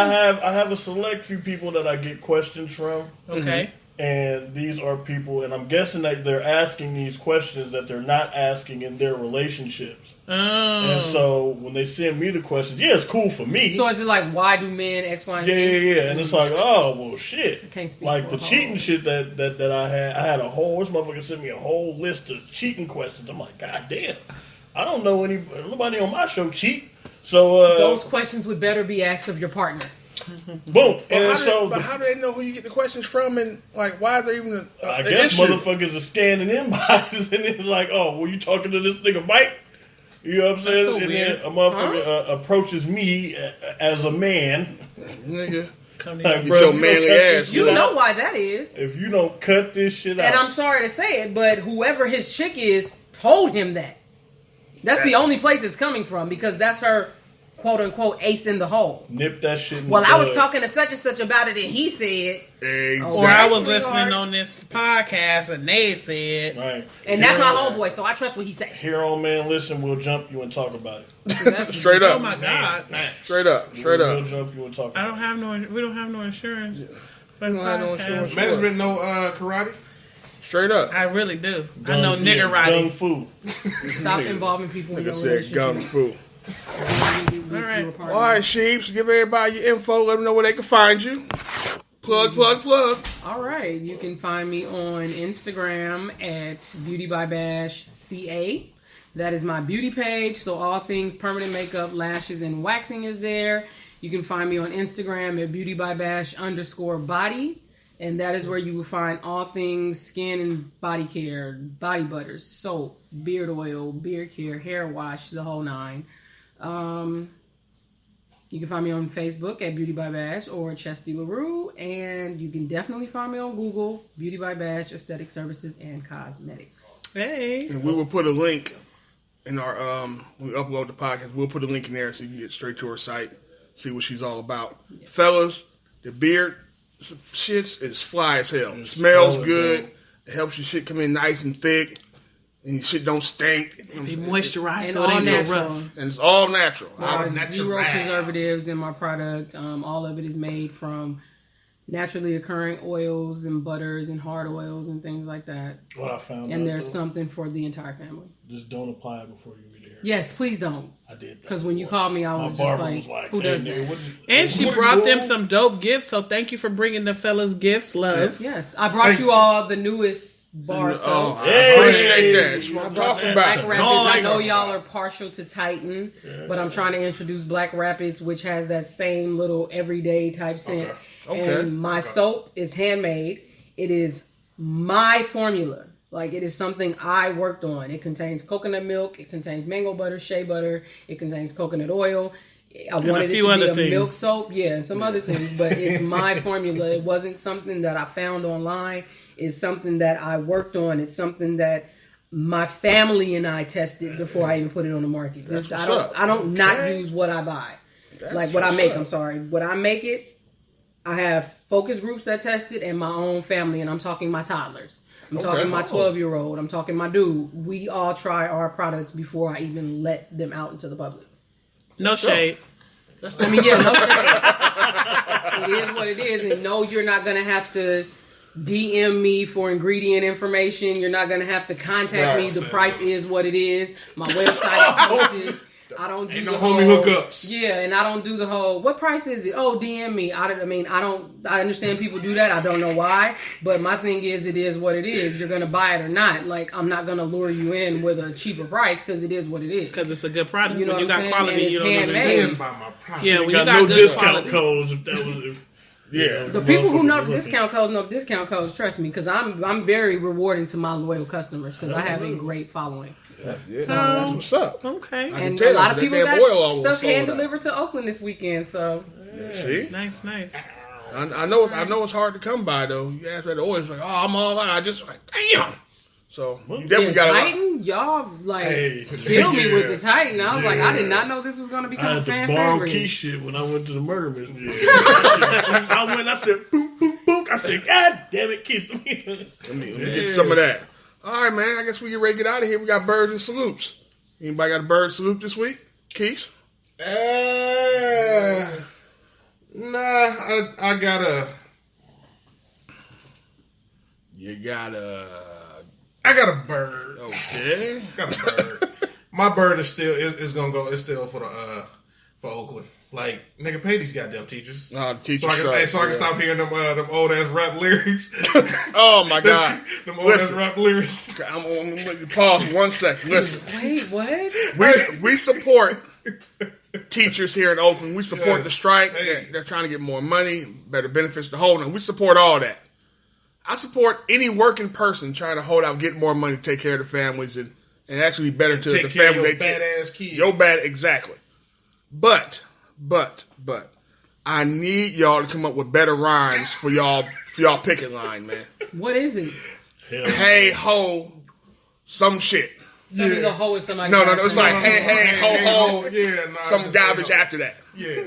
I have a select few people that I get questions from. Okay. And these are people, and I'm guessing that they're asking these questions that they're not asking in their relationships. Oh. And so when they send me the questions, yeah, it's cool for me. So is it like, why do men X, Y, and yeah, Z? yeah, yeah. And it's like, oh, well, shit. Can't speak Like for the a cheating hoe. shit that I had a whole, this motherfucker sent me a whole list of cheating questions. I'm like, God damn. I don't know nobody on my show cheat. So, Those questions would better be asked of your partner. boom. And But how do they know who you get the questions from? And like, why is there even I an guess issue? motherfuckers are scanning inboxes and it's like, oh, were you talking to this nigga Mike? You know what I'm saying? so and weird. then a motherfucker approaches me as a man. Nigga. Come Like, here. bro, your if you manly don't cut this ass. shit You out- know why that is. If you don't cut this shit out. And I'm sorry to say it, but whoever his chick is told him that. That's the only place it's coming from because that's her quote unquote ace in the hole. Nip that shit in Well, the I was bud. talking to such and such about it, and he said, Exactly. Or I was Sweetheart. listening on this podcast and they said, Right. and that's my Here- homeboy, so I trust what he said. Here on Man Listen, we'll jump you and talk about it. Straight "Oh up. my god, Straight up. Straight We'll up. jump you and talk I about don't have no, we don't have no insurance." For the don't have no podcast. insurance. Management no karate. Straight up. I really do. it. I know Gung- nigger Gung riding. fu. Stop involving people in Like I your said, gung relationships. fu. All right. All right, Sheebs, give everybody your info. Let them know where they can find you. Plug. All right, you can find me on Instagram at Beauty by Bash CA. That is my beauty page, so all things permanent makeup, lashes, and waxing is there. You can find me on Instagram at Beauty by Bash _body, and that is where you will find all things skin and body care, body butters, soap, beard oil, beard care, hair wash, the whole nine. You can find me on Facebook at Beauty by Bash or Chesty LaRue, and you can definitely find me on Google, Beauty by Bash, Aesthetic Services and Cosmetics. Hey, And we will put a link in our, when we upload the podcast, we'll put a link in there so you can get straight to her site, see what she's all about. Fellas, the beard shits is fly as hell. It's Smells solid, good. bro. It helps your shit come in nice and thick. And your shit don't stink. be moisturized And so it all ain't so natural. rough. And it's all natural. There are natural. zero preservatives in my product. All of it is made from naturally occurring oils and butters and hard oils and things like that. What I found And out, there's though, something for the entire family. just don't apply it before you get here. Yes, please don't. I did that. Because when you called me, I My was just barber like, was like, who hey, does nigga, that? what you- And she what brought you them on? some dope gifts, so thank you for bringing the fellas gifts, love. Yes, I brought you all the newest bar soap. Oh, I Hey. appreciate that. That's what I'm talking Black about. Rapids. No, I like- know y'all are partial to Titan, but I'm trying to introduce Black Rapids, which has that same little everyday type scent. Okay. And my soap is handmade. It is my formula. Like, it is something I worked on. It contains coconut milk. It contains mango butter, shea butter. It contains coconut oil. I wanted it few to be other a milk things. soap. Yeah, and some other things. But it's my formula. It wasn't something that I found online. It's something that I worked on. It's something that my family and I tested before I even put it on the market. That's what's I don't. up. I don't not use what I buy. Like what I what's make. up. I'm sorry. What I make it. I have focus groups that test it and my own family, and I'm talking my toddlers. I'm talking my 12-year-old. I'm talking my dude. We all try our products before I even let them out into the public. No shade. I mean, yeah, no shade. It is what it is, and no, you're not gonna have to DM me for ingredient information. You're not gonna have to contact me. The price is what it is. My website is posted. I don't do Ain't the no whole homie hookups. Yeah, and I don't do the whole. What price is it? Oh, DM me. I understand people do that. I don't know why, but my thing is, it is what it is. You're gonna buy it or not. Like, I'm not gonna lure you in with a cheaper price because it is what it is. Because it's a good product. You know When you what I'm got saying? quality, And you it's don't handmade. understand. Stand by my product. Yeah, when you got got no good discount quality. codes if that was. Yeah. The people who know discount codes, trust me, because I'm very rewarding to my loyal customers because I have a great following. Yeah, So- that's what's up. Okay. And tell a lot you, of that people damn oil got almost stuff sold hand out. delivered to Oakland this weekend. So See? Nice, nice. I know it's hard to come by though. You ask for the oil, it's like, oh, I'm all out. I just like, damn. So you definitely yeah, got a lot. Titan, y'all like Hey, kill me with yeah. the Titan. I was like, I did Yeah. not know this was going to I become a had to fan borrow favorite. key shit when I went to the murder mystery. I went, I said, boom, boom, boom. I said, God damn it, kiss me. Let me get some of that. All right, man. I guess we get ready to get out of here. We got birds and salutes. Anybody got a bird salute this week? Keith? Nah, I gotta. You got a... I got a bird. Okay. Got a bird. My bird is still is gonna go. It's still for Oakland. Like, nigga, pay these goddamn teachers. No, the teacher So I can, strike, so I can yeah. stop hearing them old ass rap lyrics. Oh, my God. them old ass Listen. rap lyrics. I'm going to pause for 1 second. Listen. Wait, what? We support teachers here in Oakland. We support Yeah. the strike. Hey. They're trying to get more money, better benefits to hold on. We support all that. I support any working person trying to hold out, get more money, take care of their families, and and actually be better to Take the care of family. your badass kids. Your bad, exactly. But, I need y'all to come up with better rhymes for y'all picket line, man. What is it? Hey ho, some shit. So you go hoe with somebody. No, it's like hey ho ho. Yeah, nah, Some just garbage say no. after that. Yeah.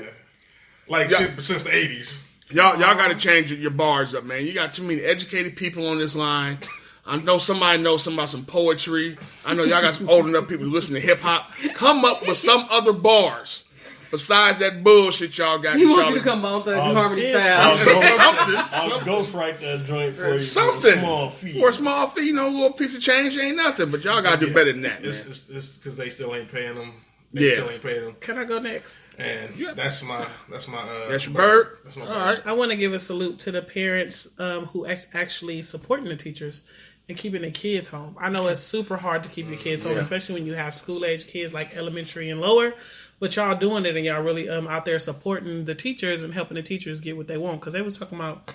Like Yeah. shit since the 80s. Y'all got to change your bars up, man. You got too many educated people on this line. I know somebody knows about some poetry. I know y'all got some old enough people who listen to hip hop. Come up with some other bars besides that bullshit y'all got. He wants you to come on the Harmony style. I'll ghostwrite that joint for you. Something For a small fee. For a small fee, a little piece of change ain't nothing. But y'all got to do better than that, man. It's because they still ain't paying them. They still ain't paying them. Can I go next? And that's your bird. That's my All bird. right. I want to give a salute to the parents who actually supporting the teachers and keeping the kids home. I know it's super hard to keep your kids home, especially when you have school-age kids like elementary and lower. But y'all doing it, and y'all really out there supporting the teachers and helping the teachers get what they want. Because they was talking about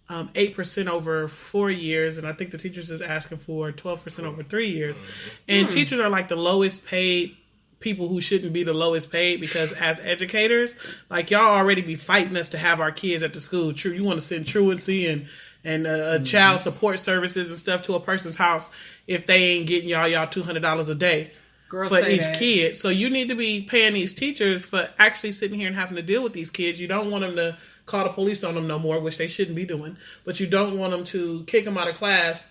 8% over 4 years, and I think the teachers is asking for 12% over 3 years. And teachers are like the lowest paid people who shouldn't be the lowest paid, because as educators, like y'all already be fighting us to have our kids at the school. True, you want to send truancy and child support services and stuff to a person's house if they ain't getting y'all $200 a day for each kid. So you need to be paying these teachers for actually sitting here and having to deal with these kids. You don't want them to call the police on them no more, which they shouldn't be doing, but you don't want them to kick them out of class.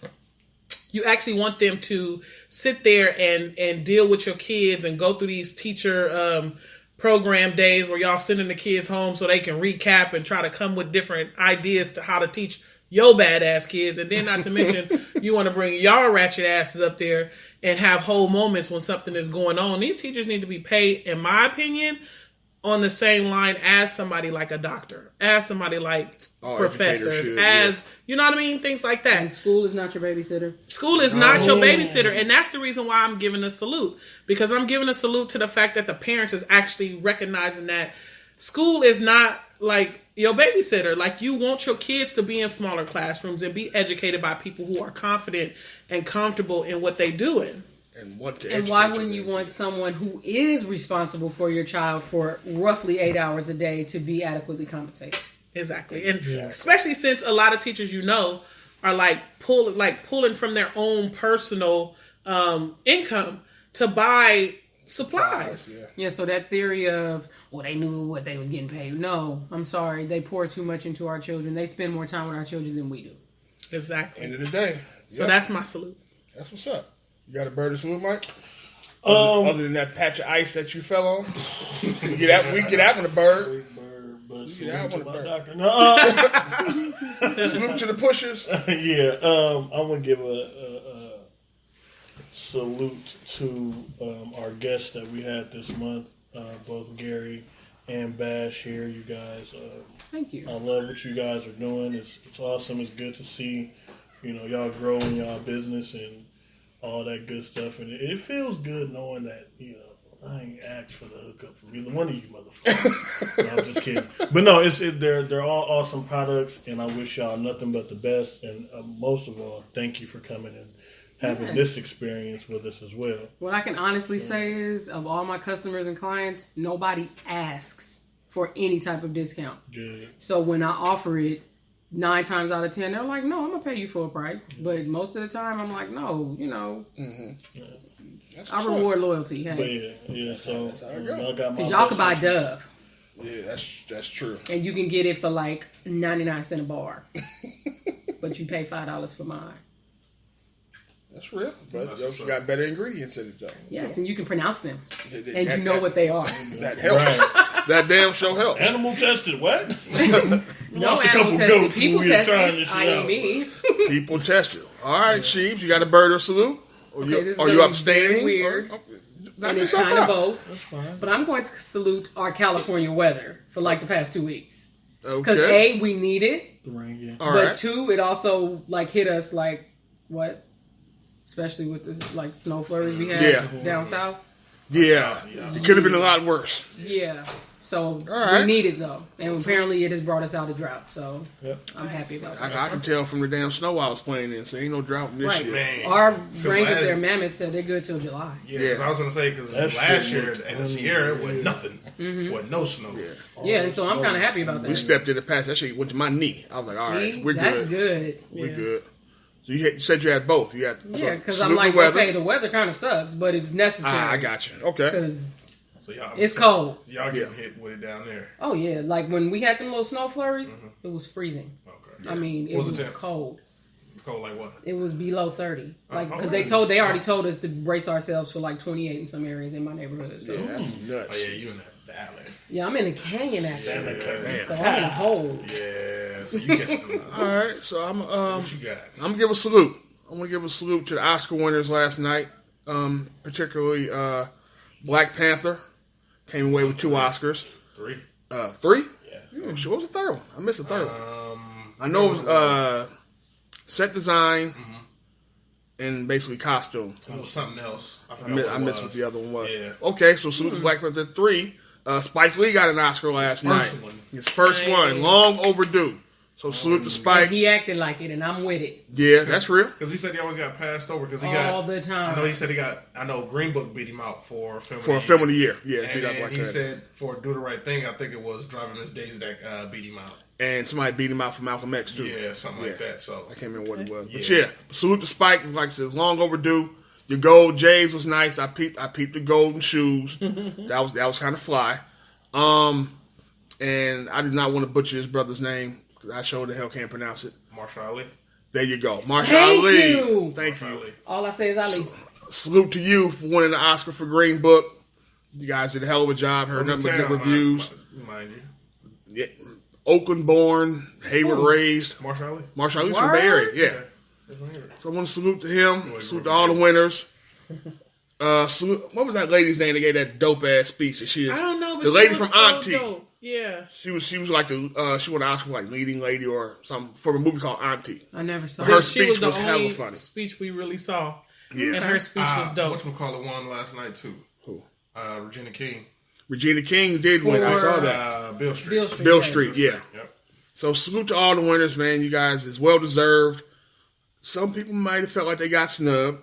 You actually want them to sit there and deal with your kids and go through these teacher program days where y'all sending the kids home so they can recap and try to come with different ideas to how to teach your badass kids. And then not to mention, you want to bring y'all ratchet asses up there and have whole moments when something is going on. These teachers need to be paid, in my opinion, on the same line as somebody like a doctor, as somebody like professors, you know what I mean? Things like that. And school is not your babysitter. School is not your babysitter. And that's the reason why I'm giving a salute. Because I'm giving a salute to the fact that the parents is actually recognizing that school is not like your babysitter. Like, you want your kids to be in smaller classrooms and be educated by people who are confident and comfortable in what they're doing. And why wouldn't you want someone who is responsible for your child for roughly 8 hours a day to be adequately compensated? Exactly. And especially since a lot of teachers, are like pulling from their own personal income to buy supplies. Yeah, so that theory of, they knew what they was getting paid. No, I'm sorry. They pour too much into our children. They spend more time with our children than we do. Exactly. End of the day. So that's my salute. That's what's up. You got a bird or salute, Mike? Other than that patch of ice that you fell on? we get out on the bird. Get out on the bird. Salute to the pushers. Yeah, I'm going to give a salute to our guests that we had this month, both Gary and Bash here. You guys, thank you. I love what you guys are doing. It's awesome. It's good to see, y'all grow in y'all business and all that good stuff. And it feels good knowing that, I ain't asked for the hookup from either one of you motherfuckers. No, I'm just kidding. But no, they're all awesome products, and I wish y'all nothing but the best. And most of all, thank you for coming and having this experience with us as well. What I can honestly say is, of all my customers and clients, nobody asks for any type of discount. Good. So when I offer it, 9 times out of 10, they're like, no, I'm going to pay you full price. But most of the time, I'm like, no, I reward loyalty. Hey. But yeah, so because y'all can buy Dove. Yeah, that's true. And you can get it for like 99 cents a bar. But you pay $5 for mine. That's real. But you got better ingredients in it, though. Yes, and you can pronounce them. And you know what they are. That helps. Right. That damn show helps. Animal tested, what? No animal tested. People tested. I ain't me. People tested. All right, Sheebs, you got a bird or salute? Or you abstaining? Weird. And it's kind of both. That's fine. But I'm going to salute our California weather for like the past 2 weeks. Because A, we need it. The rain, yeah. But 2, it also like hit us like what? Especially with the like snow flurries we had down south. Yeah. It could have been a lot worse. Yeah. So right. we need it though, and apparently it has brought us out of drought. So Yep. I'm happy about that. I can tell from the damn snow I was playing in, so ain't no drought in this Right. year. Man. Our 'Cause range up last- there, Mammoth said they're good till July. Yeah, 'cause I was gonna say because That last shit year looked at the Sierra it was nothing, was no snow. Yeah, and so I'm kind of happy about that. We stepped in the past. That shit went to my knee. I was like, all right, See? we're That's good. good. We're good. So you said you had both. You had Yeah, because salute I'm like, the weather. okay, the weather kind of sucks, but it's necessary. I got you. Okay. Because So y'all, it's cold. Y'all getting hit with it down there. Oh yeah, like when we had them little snow flurries, it was freezing. Okay. I mean, it What was was the temp? cold. Cold like what? It was below 30. Like because okay. they already told us to brace ourselves for like 28 in some areas in my neighborhood. So Yeah, that's Oh nuts. yeah, you in that valley. yeah, I'm in a canyon actually, Man. so I'm in a hole. Yeah, so you catch All right, so I'm what you got? I'm gonna give a salute. I'm gonna give a salute to the Oscar winners last night, particularly Black Panther came away with 2 Oscars. 3. 3? Yeah. Oh, shit, what was the third one? I missed the third one. I I know it was set design and basically costume. it was something else. I I missed what the other one was. Yeah. Okay, so salute to Black Panther 3. Spike Lee got an Oscar last night. first one. His first one, long overdue. So salute to Spike. He acted like it, and I'm with it Yeah, that's real. Because he said he always got passed over because he all got. the time. I know he said he got. I know Green Book beat him out for film. For a film of the year. Yeah, And beat out then Black he Panther. said for Do the Right Thing, I think it was Driving Miss Daisy that beat him out. And somebody beat him out for Malcolm X too. Yeah, something like that. So I can't remember what it was. But Yeah. yeah, salute to Spike. It's like I said, it's long overdue. Your gold J's was nice. I peeped the golden shoes. that was kind of fly. And I do not want to butcher his brother's name because I sure the hell can't pronounce it. Marshall Ali. There you go, Marshall Thank Ali. you. Thank Marshall you. Ali. all I say is Ali. Salute to you for winning the Oscar for Green Book. You guys did a hell of a job. Heard nothing but good reviews. Mind you. Yeah. Oakland born, Hayward raised. Marshall Ali. Marshall Ali's from the Bay Area. Yeah. So I want to salute to him. Salute to all the winners. Salute. What was that lady's name that gave that dope ass speech? That she is. I don't know, but the she lady was from so Auntie. dope. Yeah. She was like the she won an Oscar for like leading lady or something for a movie called Auntie. I never saw Her it. She was speech the was hella only funny. speech we really saw. Yeah. And her speech was dope. Whatchamacallit won last night too. Who? Regina King. Regina King did win. I saw that. Bill Street. Bill Street. Bill yes. Street. Yeah. Yep. So salute to all the winners, man. You guys is well deserved. Some people might have felt like they got snubbed,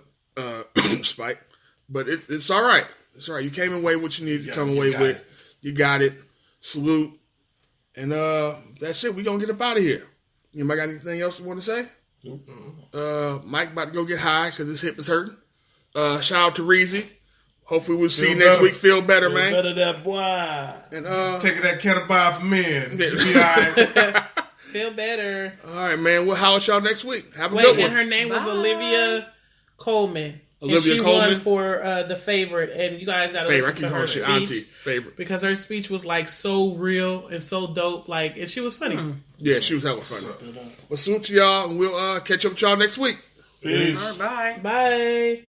Spike, but it's all right. It's all right. You came away with what you needed to come away with. it. You got it. Salute. And that's it. We gonna get up out of here. Anybody got anything else you want to say? Mike about to go get high because his hip is hurting. Shout out to Reezy. Hopefully we'll see you next better. week. Feel better, man. Better that boy. And Taking that kettlebell for men. Yeah. You'll be all right. Feel better. all right, man. We'll holler at y'all next week. Have a Wait, good and one. her name was Bye. Olivia Coleman. Olivia and she Colman? won for The Favorite. And you guys got to Favorite. I listen keep to her calling shit auntie. speech. Favorite. Because her speech was like so real and so dope. Like, and she was funny. Yeah, she was hella funny. Well, salute to y'all, and we'll catch up with y'all next week. Peace. All right, bye. Bye.